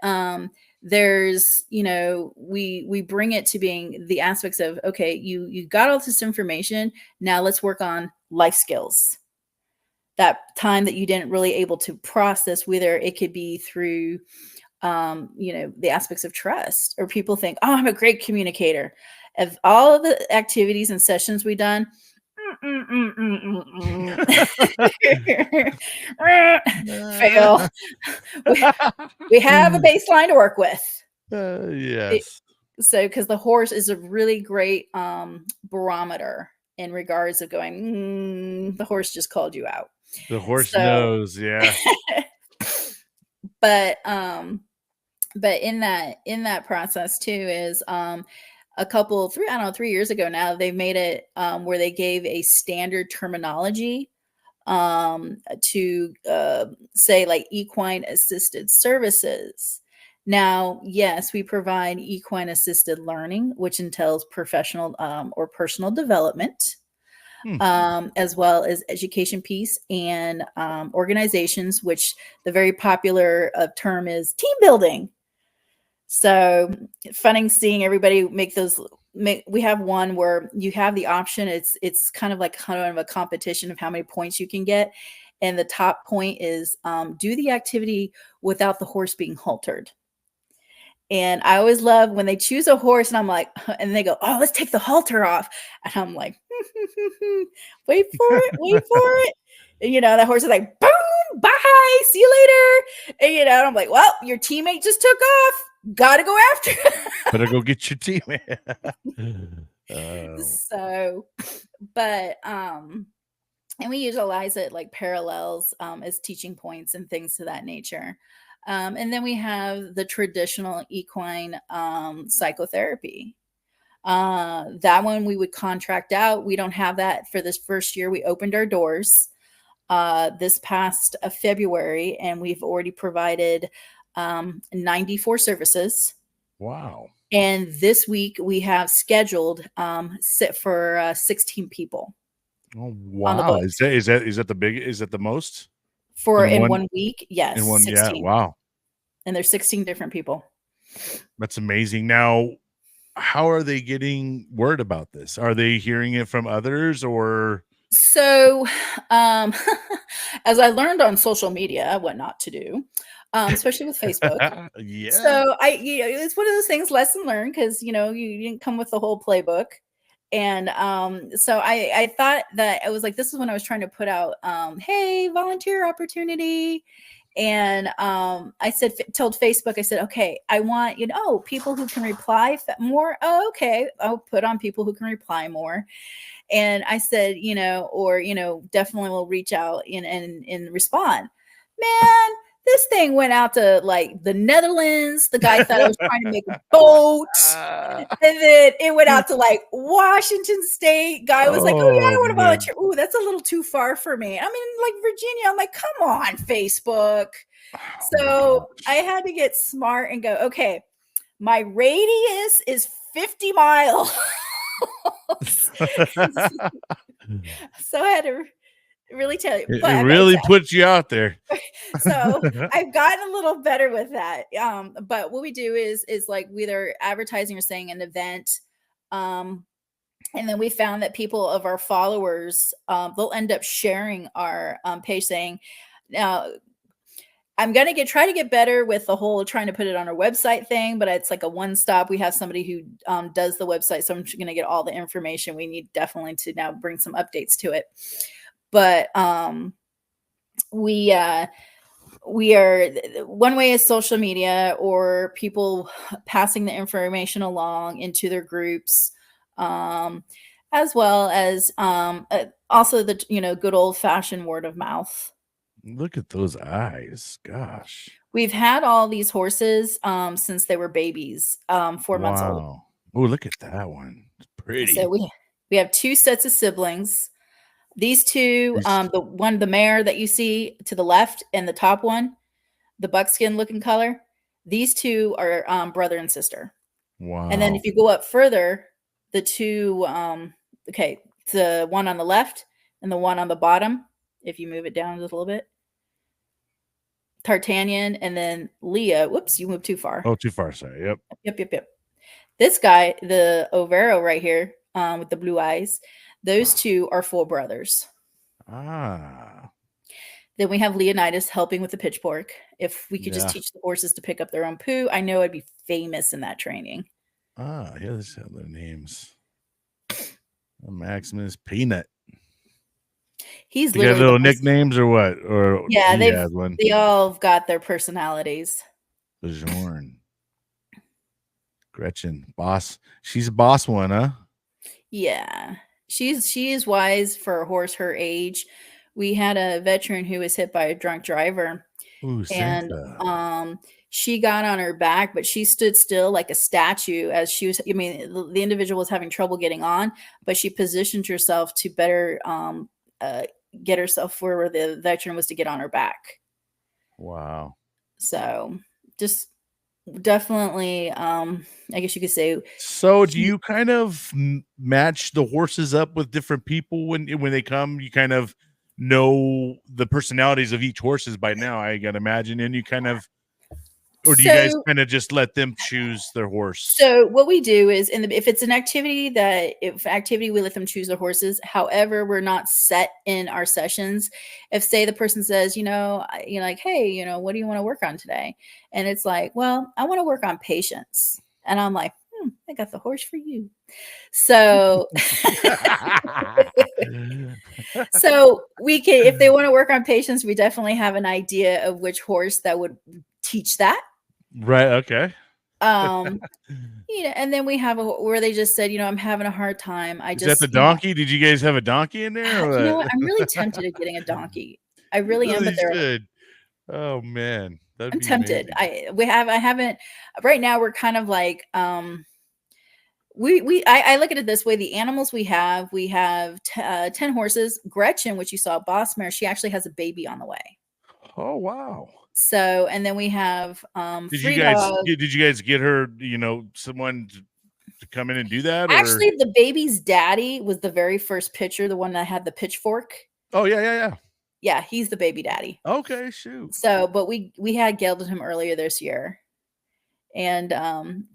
there's, we bring it to being the aspects of, okay, you got all this information. Now let's work on life skills. That time that you didn't really able to process, whether it could be through, the aspects of trust, or people think, "Oh, I'm a great communicator." Of all of the activities and sessions we've done, fail. We have a baseline to work with. Yes. Because the horse is a really great barometer in regards of going, the horse just called you out. The horse knows, yeah. But in that process too is a couple 3 years ago now, they made it where they gave a standard terminology to say like equine assisted services. Now, yes, we provide equine assisted learning, which entails professional or personal development, as well as education piece and organizations, which the very popular term is team building. So funny seeing everybody we have one where you have the option. It's kind of a competition of how many points you can get. And the top point is do the activity without the horse being haltered. And I always love when they choose a horse and I'm like, and they go, "Oh, let's take the halter off." And I'm like, wait for it. And, that horse is like, "Boom, bye, see you later." And, and I'm like, well, your teammate just took off. Got to go after. Better go get your teammate. So, but, and we utilize it like parallels as teaching points and things to that nature. And then we have the traditional equine psychotherapy. That one we would contract out. We don't have that for this first year. We opened our doors this past February, and we've already provided 94 services. Wow. And this week we have scheduled for 16 people. Oh, wow. Is that the most? In one week? Yes. In one, 16. Yeah. Wow. And there's 16 different people. That's amazing. Now, how are they getting word about this? Are they hearing it from others or? So, um, as I learned on social media, what not to do, especially with Facebook. Yeah. So it's one of those things, lesson learned, because you didn't come with the whole playbook. And so I thought that I was like, this is when I was trying to put out, hey, volunteer opportunity. And I told Facebook, I said, okay, I want, people who can reply more. Oh, okay. I'll put on people who can reply more. And I said, definitely will reach out and respond. Man, this thing went out to like the Netherlands. The guy thought I was trying to make a boat. And then it went out to like Washington State. Guy was like, oh, yeah, I Oh want to man. volunteer. Ooh, that's a little too far for me. I'm in like Virginia. I'm like, come on, Facebook. So I had to get smart and go, okay, my radius is 50 miles. So I had to really tell you. It But really puts you out there. so I've gotten a little better with that. But what we do is like either advertising or saying an event. And then we found that people of our followers, they'll end up sharing our page saying, now I'm going to try to get better with the whole trying to put it on our website thing, but it's like a one stop. We have somebody who does the website. So I'm going to get all the information we need definitely to now bring some updates to it. But we are, one way is social media or people passing the information along into their groups, as well as also the good old fashioned word of mouth. Look at those eyes. Gosh. We've had all these horses since they were babies, 4 months old. Wow. Oh, look at that one. It's pretty. So we have 2 sets of siblings. These 2, the mare that you see to the left and the top one, the buckskin looking color, these 2 are brother and sister. Wow. And then if you go up further, the 2, the one on the left and the one on the bottom, if you move it down just a little bit, Tartanian, and then Leah. Whoops, you moved too far. Oh, too far. Sorry. Yep. Yep. This guy, the Overo right here, with the blue eyes, those 2 are full brothers. Ah. Then we have Leonidas helping with the pitchfork. If we could just teach the horses to pick up their own poo, I know I'd be famous in that training. Ah, yeah, let's have their names. Maximus Peanut. He's got little nicknames or what? Or yeah, they all have got their personalities. Bjorn. Gretchen, boss. She's a boss one, huh? Yeah. She is wise for a horse her age. We had a veteran who was hit by a drunk driver. Ooh, and she got on her back, but she stood still like a statue as she was, the individual was having trouble getting on, but she positioned herself to better get herself where the veteran was to get on her back. Wow. So just definitely, I guess you could say. So do you kind of match the horses up with different people when they come? You kind of know the personalities of each horses by now, I gotta imagine, and you kind of, or do you guys kind of just let them choose their horse? So what we do is, if it's an activity we let them choose their horses. However, we're not set in our sessions. If say the person says, like, hey, what do you want to work on today? And it's like, well, I want to work on patience. And I'm like, I got the horse for you. So, so we can, if they want to work on patience, we definitely have an idea of which horse that would teach that. Right. Okay. And then we have where they just said, I'm having a hard time. Is that the donkey? Did you guys have a donkey in there? You know what? I'm really tempted at getting a donkey. I really am. But good. Oh man, I'm tempted. Amazing. I haven't. Right now, we're kind of like, I look at it this way: the animals we have 10 horses. Gretchen, which you saw, boss mare, she actually has a baby on the way. Oh wow. So, and then we have did you guys get her, someone to come in and do that? Actually, the baby's daddy was the very first pitcher, the one that had the pitchfork. Oh yeah. Yeah, he's the baby daddy. Okay, shoot. So, but we had gelded him earlier this year. And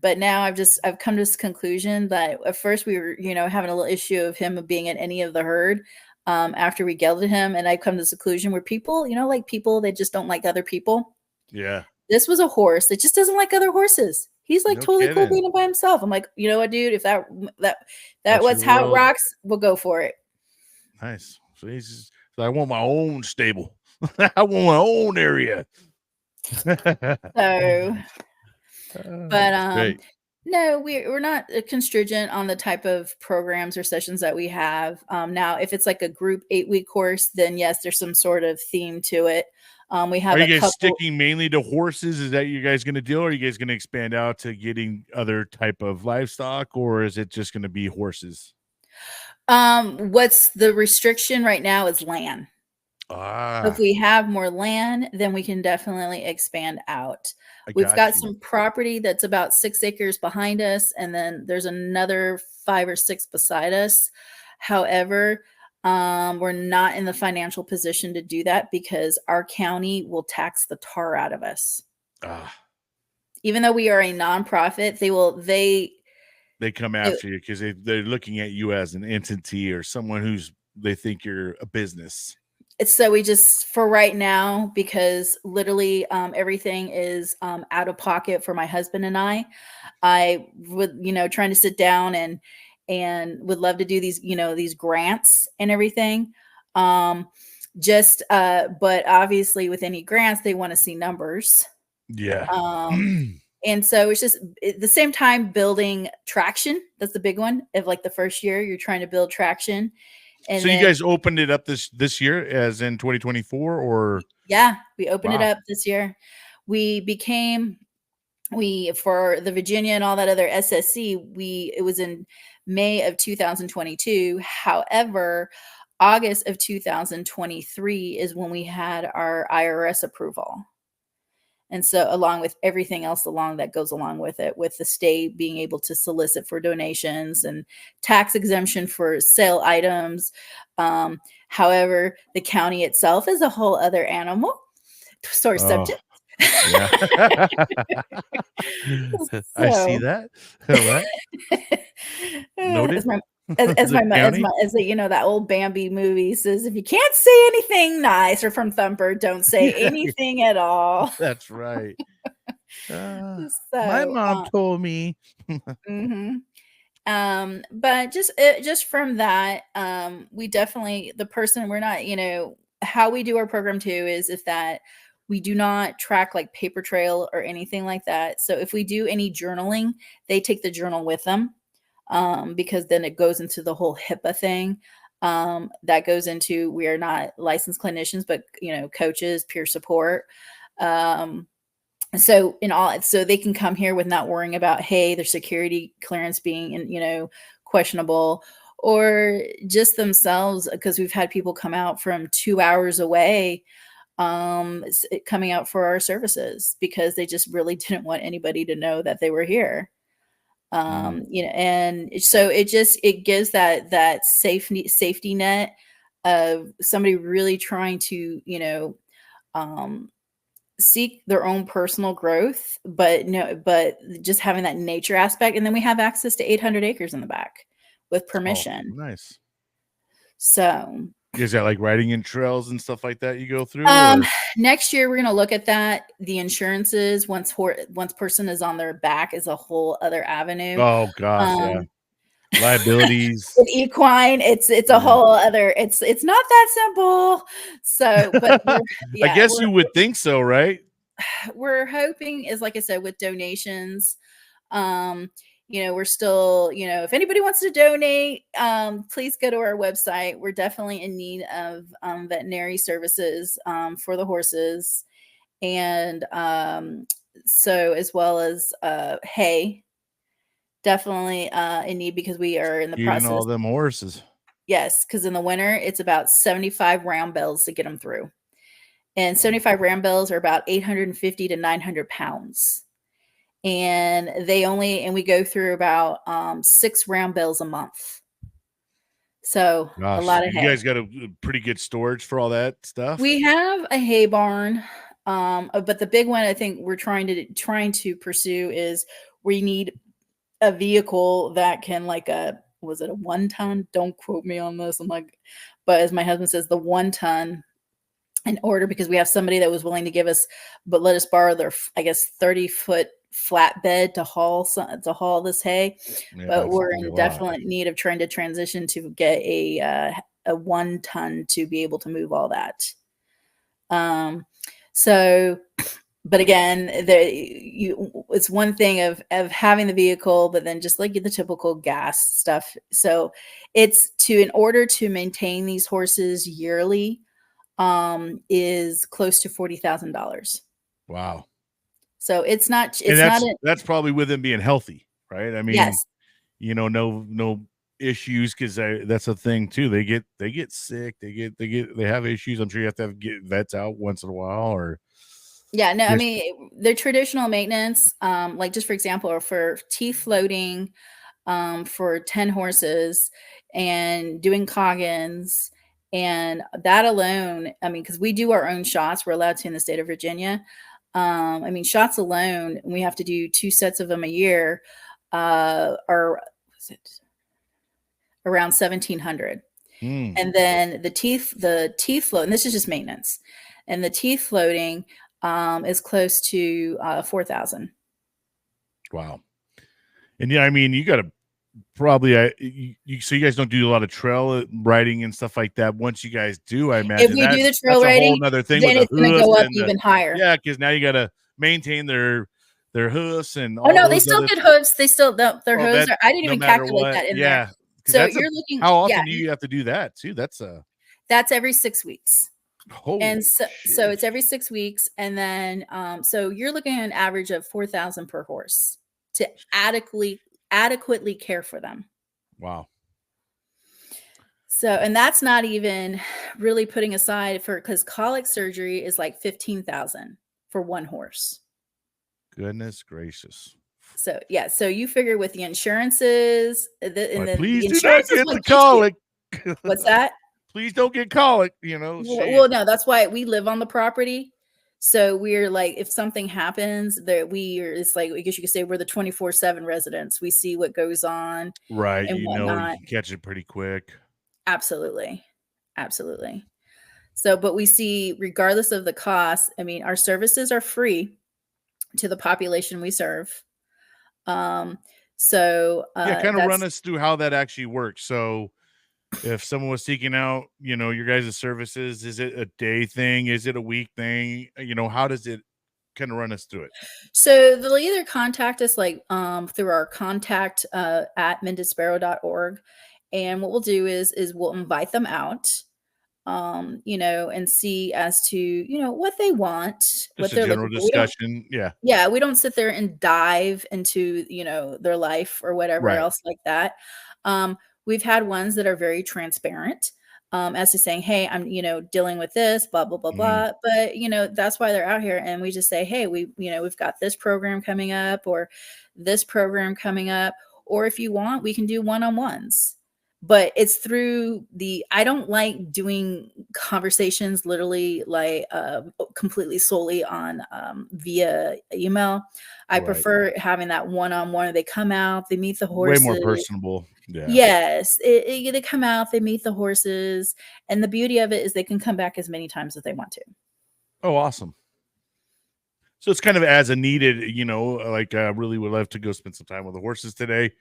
but now I've come to this conclusion that at first we were, having a little issue of him being in any of the herd. after we gelded him. And I've come to the conclusion where people, like people, they just don't like other people. Yeah. This was a horse that just doesn't like other horses. He's like No totally cool kidding. being by himself. I'm like, you know what, dude? If that That's was your how it world. rocks, we'll go for it. Nice. So he's just, so I want my own stable. I want my own area. So, but great. no, we're not constringent on the type of programs or sessions that we have. Now, if it's like a group 8-week course, then yes, there's some sort of theme to it. We have Are you a guys couple. sticking mainly to horses? Is that you guys going to do? Or are you guys going to expand out to getting other type of livestock, or is it just going to be horses? What's the restriction right now is land. If we have more land, then we can definitely expand out. We've got some property that's about 6 acres behind us, and then there's another 5 or 6 beside us. However, we're not in the financial position to do that because our county will tax the tar out of us. Even though we are a nonprofit, they come after you because they're looking at you as an entity or someone they think you're a business. So we just, for right now, because literally everything is out of pocket for my husband and I would, trying to sit down and would love to do these, these grants and everything. But obviously with any grants, they want to see numbers. Yeah. And so it's just at the same time building traction. That's the big one of like the first year you're trying to build traction. And so you guys opened it up this year as in 2024 or? Yeah, we opened it up this year. For the Virginia and all that other SSC, it was in May of 2022. However, August of 2023 is when we had our IRS approval. And so along with everything else that goes along with it, with the state being able to solicit for donations and tax exemption for sale items. However, the county itself is a whole other animal. Sorry, subject. Yeah. I see that. What? Noted. As that old Bambi movie says, if you can't say anything nice, or from Thumper, don't say anything at all. That's right. My mom told me. But just from that, we definitely, we're not, how we do our program too is if that we do not track like paper trail or anything like that. So if we do any journaling, they take the journal with them. Because then it goes into the whole HIPAA thing. That goes into, we are not licensed clinicians, but coaches, peer support. So they can come here with not worrying about, hey, their security clearance being, questionable, or just themselves, because we've had people come out from 2 hours away, coming out for our services because they just really didn't want anybody to know that they were here. And so it gives that safety net of somebody really trying to, seek their own personal growth, but just having that nature aspect. And then we have access to 800 acres in the back with permission. Oh, nice. So is that like riding in trails and stuff like that you go through? Next year, we're going to look at that. The insurances, once person is on their back, is a whole other avenue. Oh gosh, yeah. Liabilities. With equine, it's a whole other. It's not that simple. So, but I guess you would think so, right? We're hoping, is like I said, with donations. We're still, if anybody wants to donate, please go to our website. We're definitely in need of veterinary services for the horses. And so as well as hay, definitely in need because we are in the process. All them horses. Yes, because in the winter, it's about 75 round bells to get them through. And 75 round bells are about 850 to 900 pounds. And we go through about 6 round bells a month. So a lot of hay. You guys got a pretty good storage for all that stuff. We have a hay barn, but the big one I think we're trying to pursue is we need a vehicle that can was it a 1 ton? Don't quote me on this. I'm like, but as my husband says, the 1 ton in order, because we have somebody that was willing to give us, but let us borrow their, I guess, 30-foot flatbed to haul this hay. Yeah, But it's we're gonna be a in lot. definite need of trying to transition to get a 1 ton to be able to move all that. So, but again, it's one thing of having the vehicle, but then just like the typical gas stuff. So it's in order to maintain these horses yearly, is close to $40,000. Wow. So it's not And not that's probably with them being healthy, right? I mean, yes. no issues, because that's a thing too. They get sick, they have issues. I'm sure you have to get vets out once in a while, or Yeah, no, I mean, the traditional maintenance, like just for example, or for teeth floating, for 10 horses and doing coggins, and that alone, I mean, because we do our own shots, we're allowed to in the state of Virginia. I mean, shots alone, we have to do 2 sets of them a year, are around 1,700. And then the teeth float, and this is just maintenance, and the teeth floating is close to 4,000. wow. And yeah, I mean, you got to probably so you guys don't do a lot of trail riding and stuff like that. Once you guys do, I imagine If we do the trail that's a whole riding, nother thing then with it's the going to hoofs go up and even higher. yeah, because now you got to maintain their hoofs and Oh all no, they those still other. get hooves. They still their Oh, hooves that are. I didn't no even matter calculate what, that in there. yeah. Because So you're looking. how Yeah, often do you have to do that too? that's every 6 weeks. Holy And so shit. it's every 6 weeks, and then so you're looking at an average of 4,000 per horse to adequately care for them. Wow. So, and that's not even really putting aside for, because colic surgery is like 15,000 for one horse. Goodness gracious. So yeah, so you figure with the insurances, and then Please the do not insurance is get what the gets you. colic. What's that? Please don't get colic. Shit. Well, no, that's why we live on the property. So we're like, if something happens, it's like, I guess you could say we're the 24/7 residents. We see what goes on Right. and You whatnot. can catch it pretty quick. Absolutely. Absolutely. So, but we see, regardless of the cost, I mean, our services are free to the population we serve. So Yeah, kind of run that's us through how that actually works. So if someone was seeking out, your guys' services, is it a day thing? Is it a week thing? How does it kind of run us through it? so they'll either contact us like through our contact at mendedsparrow.org. And what we'll do is we'll invite them out, and see as to, what they want, what Just a they're general looking for. We don't, discussion. Yeah. yeah, we don't sit there and dive into, their life or whatever Right. else like that. We've had ones that are very transparent, as to saying, hey, I'm, dealing with this, blah, blah, blah, Mhm. blah. But, that's why they're out here. And we just say, hey, we've got this program coming up, or this program coming up. Or if you want, we can do one-on-ones. But it's through I don't like doing conversations literally like completely solely on via email. I Right. prefer having that one-on-one. They come out, they meet the Way more horses. personable. Yeah. Yes, they come out, they meet the horses, and the beauty of it is they can come back as many times as they want to. Oh, awesome. So it's kind of as a needed, like really would love to go spend some time with the horses today.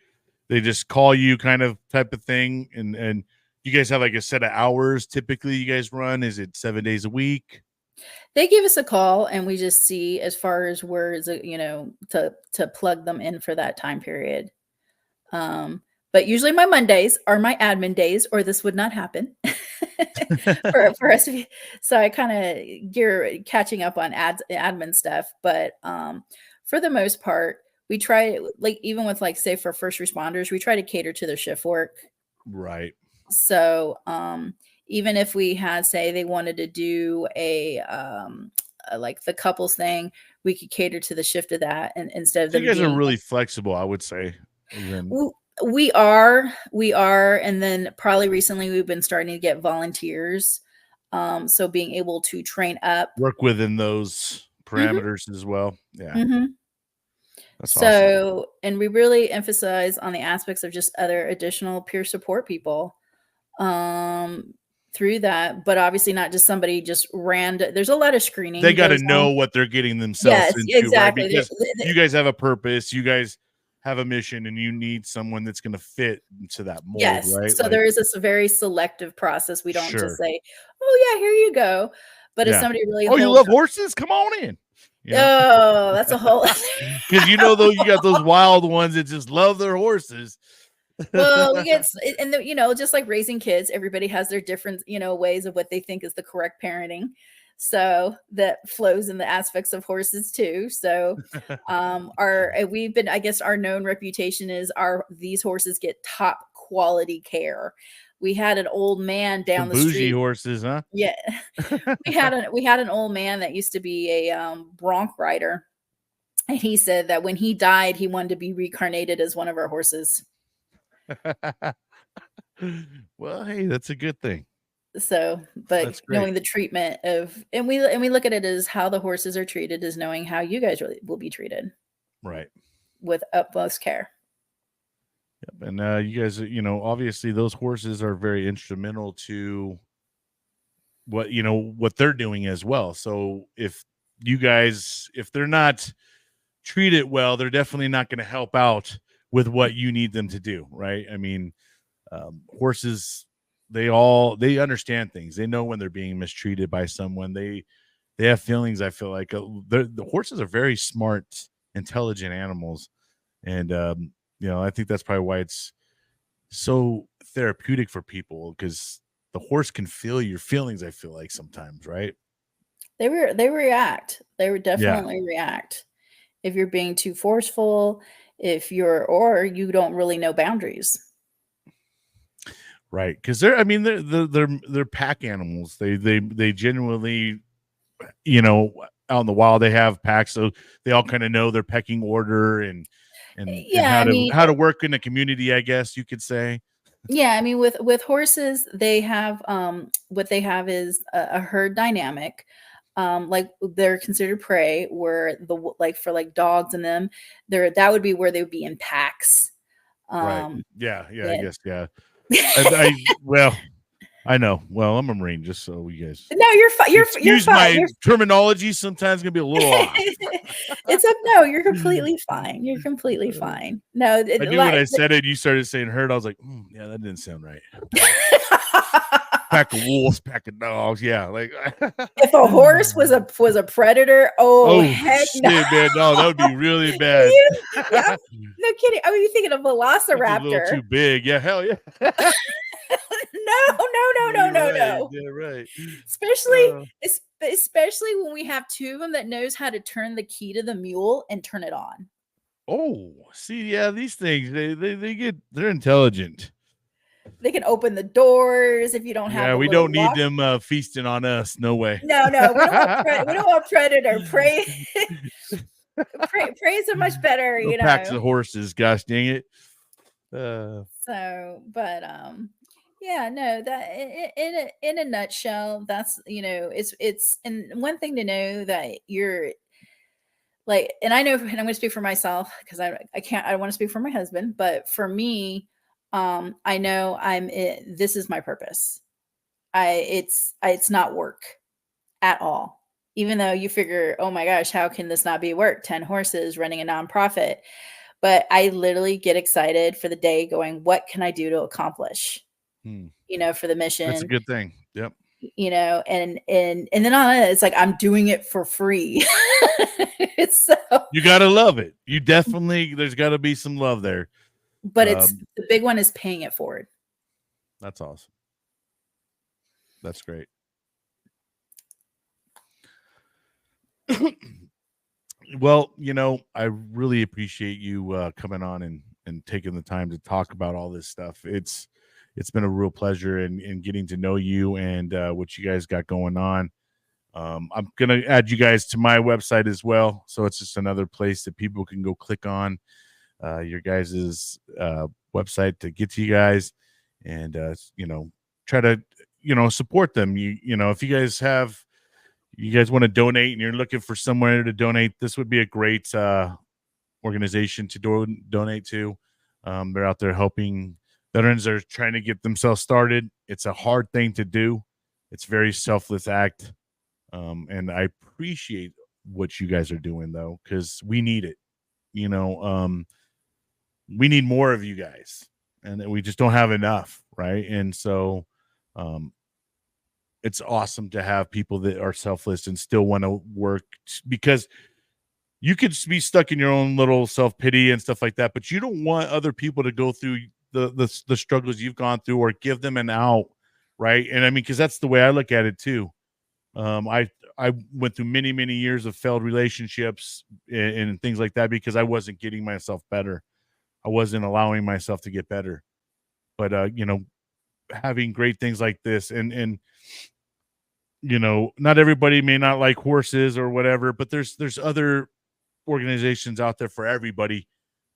They just call you kind of type of thing. And you guys have like a set of hours typically you guys run? Is it 7 days a week? They give us a call, and we just see as far as words, to plug them in for that time period. But usually my Mondays are my admin days, or this would not happen for us. So I kind of gear catching up on admin stuff. But for the most part, we try, like, even with, like, say for first responders, we try to cater to their shift work. Right. So even if we had, say, they wanted to do like the couples thing, we could cater to the shift of that, and instead of So you them guys are being, really flexible, I would say. Even we are, and then probably recently we've been starting to get volunteers. So being able to train up. work within those Mhm, parameters as well. Yeah. mhm. That's awesome. So, and we really emphasize on the aspects of just other additional peer support people, through that, but obviously not just somebody just there's a lot of screening. They got to know what they're getting themselves Yes, into, right? exactly. Because you guys have a purpose, you guys have a mission, and you need someone that's going to fit into that mold, Yes. right? So Like, there is a very selective process. We don't just sure. say, "Oh yeah, here you go." But if Yeah. somebody really Oh, you holds love horses? Come on in. You know? Oh, that's a whole Because though you got those wild ones that just love their horses. Well, just like raising kids, everybody has their different, ways of what they think is the correct parenting. So that flows in the aspects of horses too. So, I guess our known reputation is these horses get top quality care. We had an old man down Some the bougie street. horses, huh? Yeah, we had an old man that used to be a bronc rider, and he said that when he died, he wanted to be reincarnated as one of our horses. Well, hey, that's a good thing. So, but knowing the treatment and we look at it as how the horses are treated is knowing how you guys really will be treated. Right. With utmost care. Yep. And you guys, obviously those horses are very instrumental to what they're doing as well. So if they're not treated well, they're definitely not going to help out with what you need them to do. Right. I mean, horses, they understand things. They know when they're being mistreated by someone. They have feelings. I feel like the horses are very smart, intelligent animals. And, I think that's probably why it's so therapeutic for people, because the horse can feel your feelings. I feel like sometimes, right? They react. They would definitely react if you're being too forceful, or you don't really know boundaries. Right, because they're pack animals. They genuinely, out in the wild they have packs, so they all kind of know their pecking order and how to work in a community, I guess you could say. Yeah, I mean, with horses, they have what they have is a herd dynamic. Like they're considered prey, where for dogs and them, that would be where they would be in packs. Right. Yeah. I guess. Yeah. I know. Well, I'm a Marine, just so you guys. No, you're fine. You're fine. My terminology sometimes gonna be a little off. No, you're completely fine. You're completely fine. No, I knew when I said it, you started saying herd. I was like, yeah, that didn't sound right. Pack of wolves, pack of dogs. Yeah, like if a horse was a predator, heck shit, man, no, that would be really bad. Yeah, no kidding. I mean, you're thinking of Velociraptor. A little too big. Yeah, hell yeah. No. Yeah, right. Especially when we have two of them that knows how to turn the key to the mule and turn it on. Oh, see, yeah, these things they're intelligent. They can open the doors if you don't have. Yeah, we don't need them feasting on us. No way. No, we don't want predator. Prey. Preys are much better. Packs of horses. Gosh dang it. Yeah, no, that in a nutshell, that's it's and one thing to know that you're like, and I know, and I'm going to speak for myself because I don't want to speak for my husband, but for me, I know this is my purpose. It's not work at all. Even though you figure, oh my gosh, how can this not be work? 10 horses running a nonprofit. But I literally get excited for the day going, what can I do to accomplish? For the mission. That's a good thing. Yep. And then on it, it's like, I'm doing it for free. So you got to love it. You definitely, there's got to be some love there. But the big one is paying it forward. That's awesome. That's great. Well, I really appreciate you coming on and taking the time to talk about all this stuff. It's been a real pleasure in getting to know you and what you guys got going on. I'm going to add you guys to my website as well. So it's just another place that people can go click on your guys' website to get to you guys and, try to, support them. If you guys want to donate and you're looking for somewhere to donate, this would be a great organization to donate to. They're out there helping veterans are trying to get themselves started. It's a hard thing to do. It's a very selfless act. And I appreciate what you guys are doing, though, because we need it. You know, we need more of you guys, and we just don't have enough, right? And so it's awesome to have people that are selfless and still want to work, because you could be stuck in your own little self-pity and stuff like that, but you don't want other people to go through the struggles you've gone through, or give them an out, right? And I mean, because that's the way I look at it too. I went through many, many years of failed relationships and things like that, because I wasn't getting myself better. I wasn't allowing myself to get better. But you know, having great things like this, and you know, not everybody may not like horses or whatever, but there's other organizations out there for everybody.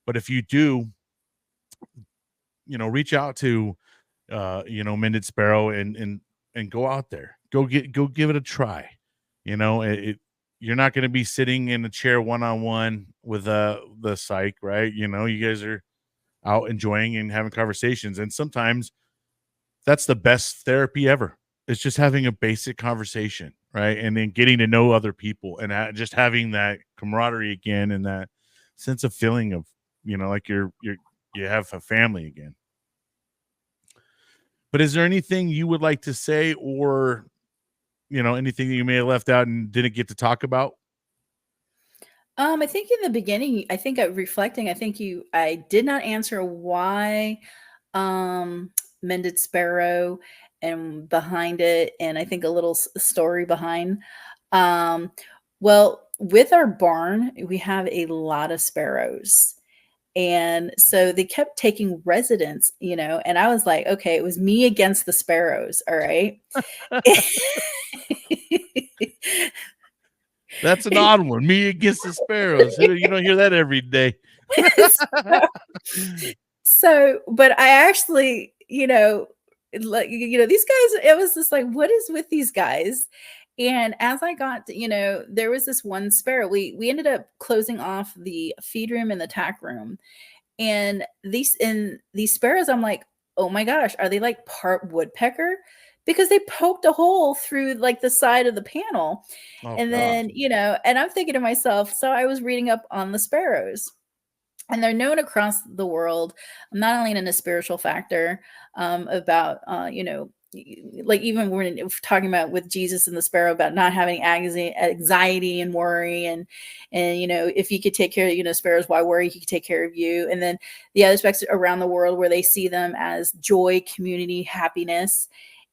But if you do, you know, reach out to you know, Mended Sparrow, and go out there, go give it a try. You know, you're not going to be sitting in a chair one-on-one with the psych, right? You know, you guys are out enjoying and having conversations, and sometimes that's the best therapy ever. It's just having a basic conversation, right? And then getting to know other people, and just having that camaraderie again, and that sense of feeling of, you know, like you have a family again. But is there anything you would like to say, or, you know, anything that you may have left out and didn't get to talk about? I think in the beginning, I think I did not answer why Mended Sparrow and behind it, and I think a little story behind. Well, with our barn, we have a lot of sparrows. And so they kept taking residence, you know, and I was like, okay, it was me against the sparrows. All right. That's an odd one. Me against the sparrows. You don't hear that every day. But I actually, you know, like, you know, these guys, it was just like, what is with these guys? And as I got to, you know, there was this one sparrow. We ended up closing off the feed room and the tack room. And these sparrows, I'm like, oh my gosh, are they like part woodpecker? Because they poked a hole through like the side of the panel. Oh, And God. then, you know, and I'm thinking to myself, so I was reading up on the sparrows. And they're known across the world, not only in a spiritual factor, about, you know, like even when we're talking about with Jesus and the sparrow about not having anxiety and worry, and you know, if you could take care of, you know, sparrows, why worry? He could take care of you. And then the other aspects around the world where they see them as joy, community, happiness.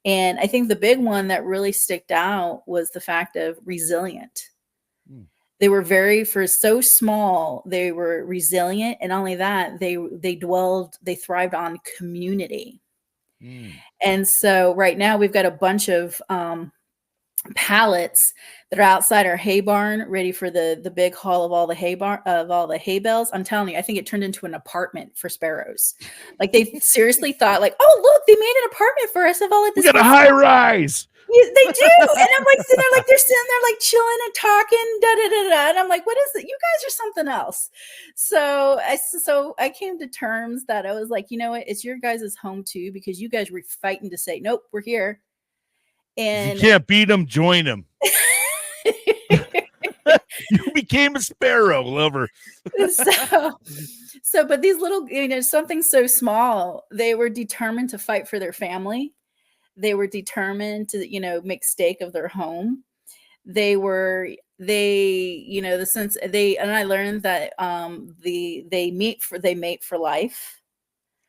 And I think the big one that really sticked out was the fact of resilient. They were for so small, they were resilient. And not only that, they thrived on community. And so right now we've got a bunch of pallets that are outside our hay barn, ready for the big haul of all the hay bales. I'm telling you, I think it turned into an apartment for sparrows. Like they seriously thought, like, oh look, they made an apartment for us of all of this. We got a high rise. Yeah, they do. And I'm like sitting there, like they're sitting there like chilling and talking, da da da da. And I'm like, what is it? You guys are something else. So I came to terms that I was like, you know what? It's your guys' home too, because you guys were fighting to say, nope, we're here. And if you can't beat them, join them. You became a sparrow lover. But these little, you know, something so small, they were determined to fight for their family. They were determined to, you know, make stake of their home. They, you know, and I learned that they mate for life.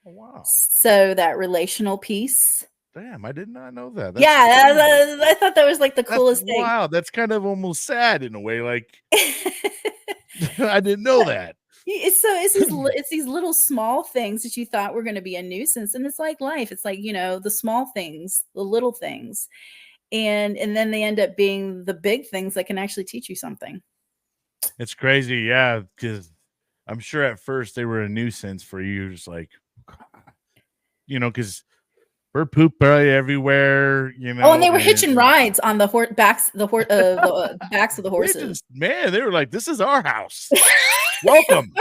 Oh, wow. So that relational piece. Damn, I did not know that. I thought that was like the coolest thing. Wow, that's kind of almost sad in a way. Like, I didn't know that. It's these little small things that you thought were going to be a nuisance, and it's like life. It's like, you know, the small things, the little things, and then they end up being the big things that can actually teach you something. It's crazy, yeah, because I'm sure at first they were a nuisance for you, just like, you know, because bird poop probably everywhere, you know. Oh, and they were hitching rides on the backs of the horses. Man, they were like, "This is our house. Welcome."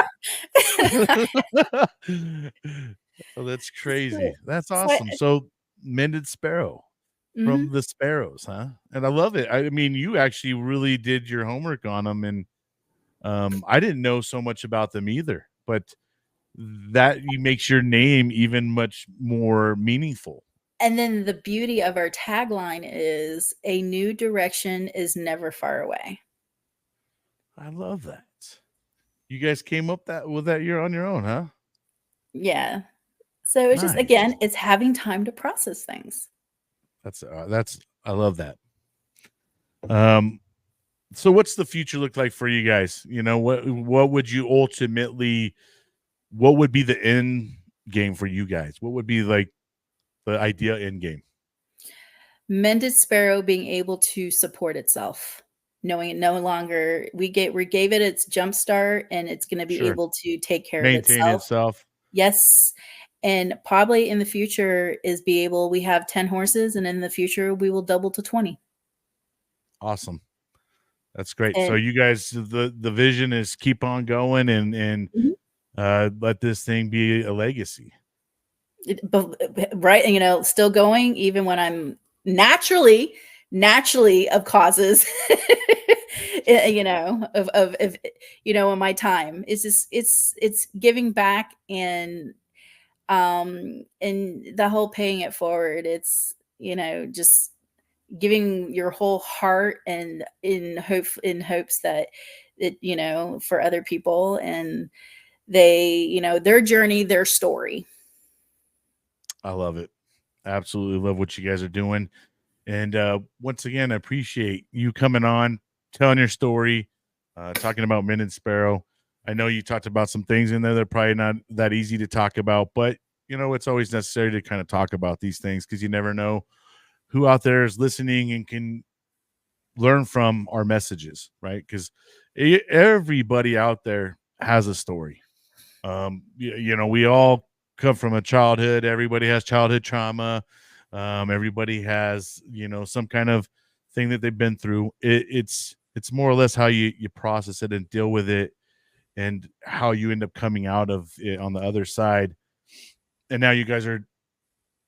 Oh, that's crazy. That's So awesome. So Mended Sparrow mhm. from the Sparrows, huh? And I love it. I mean, you actually really did your homework on them, and I didn't know so much about them either, but that makes your name even much more meaningful. And then the beauty of our tagline is, "A new direction is never far away." I love that. You guys came up that with that year on your own, huh? Yeah. So it's just, Nice. again, it's having time to process things. That's I love that. Um, so what's the future look like for you guys? You know, what would you ultimately what would be the end game for you guys? What would be like the ideal end game? Mended Sparrow being able to support itself, knowing it no longer we gave it its jump start, and it's gonna be Sure. able to take care of Maintain itself. itself. Yes, and probably in the future is be able we have 10 horses, and in the future, we will double to 20. Awesome. That's great. So And you guys the vision is keep on going and mhm. let this thing be a legacy. Right, and, still going even when I'm naturally of causes, of in my time. It's just it's giving back and the whole paying it forward. It's, just giving your whole heart and in hopes that for other people and they, their journey, their story. I love it. Absolutely love what you guys are doing. And once again, I appreciate you coming on, telling your story, talking about Mended Sparrow. I know you talked about some things in there that are probably not that easy to talk about, but it's always necessary to kind of talk about these things because you never know who out there is listening and can learn from our messages, right? Because everybody out there has a story. We all come from a childhood. Everybody has childhood trauma. Everybody has, some kind of thing that they've been through. It's more or less how you process it and deal with it, and how you end up coming out of it on the other side. And now you guys are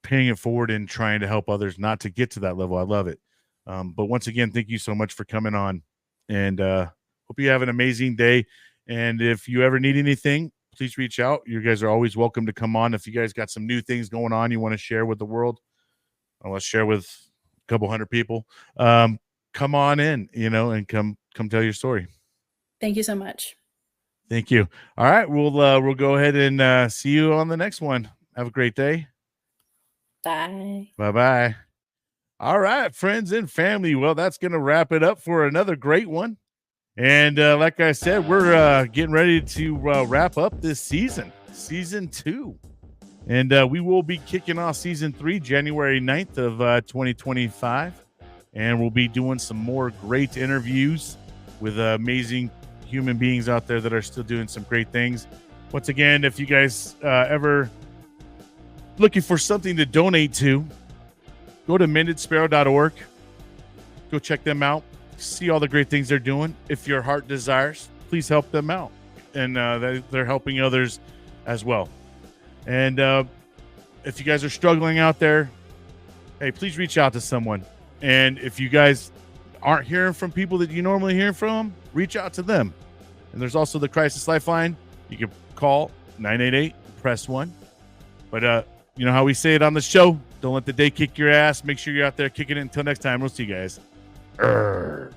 paying it forward and trying to help others not to get to that level. I love it. But once again, thank you so much for coming on, and hope you have an amazing day. And if you ever need anything, please reach out. You guys are always welcome to come on. If you guys got some new things going on you want to share with the world, let's share with a couple hundred people. Come on in, and come tell your story. Thank you so much. Thank you. All right, we'll go ahead and see you on the next one. Have a great day. Bye. Bye-bye. All right, friends and family. Well, that's going to wrap it up for another great one. And like I said, we're getting ready to wrap up this season 2. And we will be kicking off season 3 January 9th of 2025. And we'll be doing some more great interviews with amazing human beings out there that are still doing some great things. Once again, if you guys ever looking for something to donate to, go to mendedsparrow.org. Go check them out. See all the great things they're doing. If your heart desires, please help them out. And they're helping others as well. And if you guys are struggling out there, hey, please reach out to someone. And if you guys aren't hearing from people that you normally hear from, reach out to them. And there's also the Crisis Lifeline. You can call 988-PRESS-1. But you know how we say it on the show, don't let the day kick your ass. Make sure you're out there kicking it. Until next time, we'll see you guys. Urgh.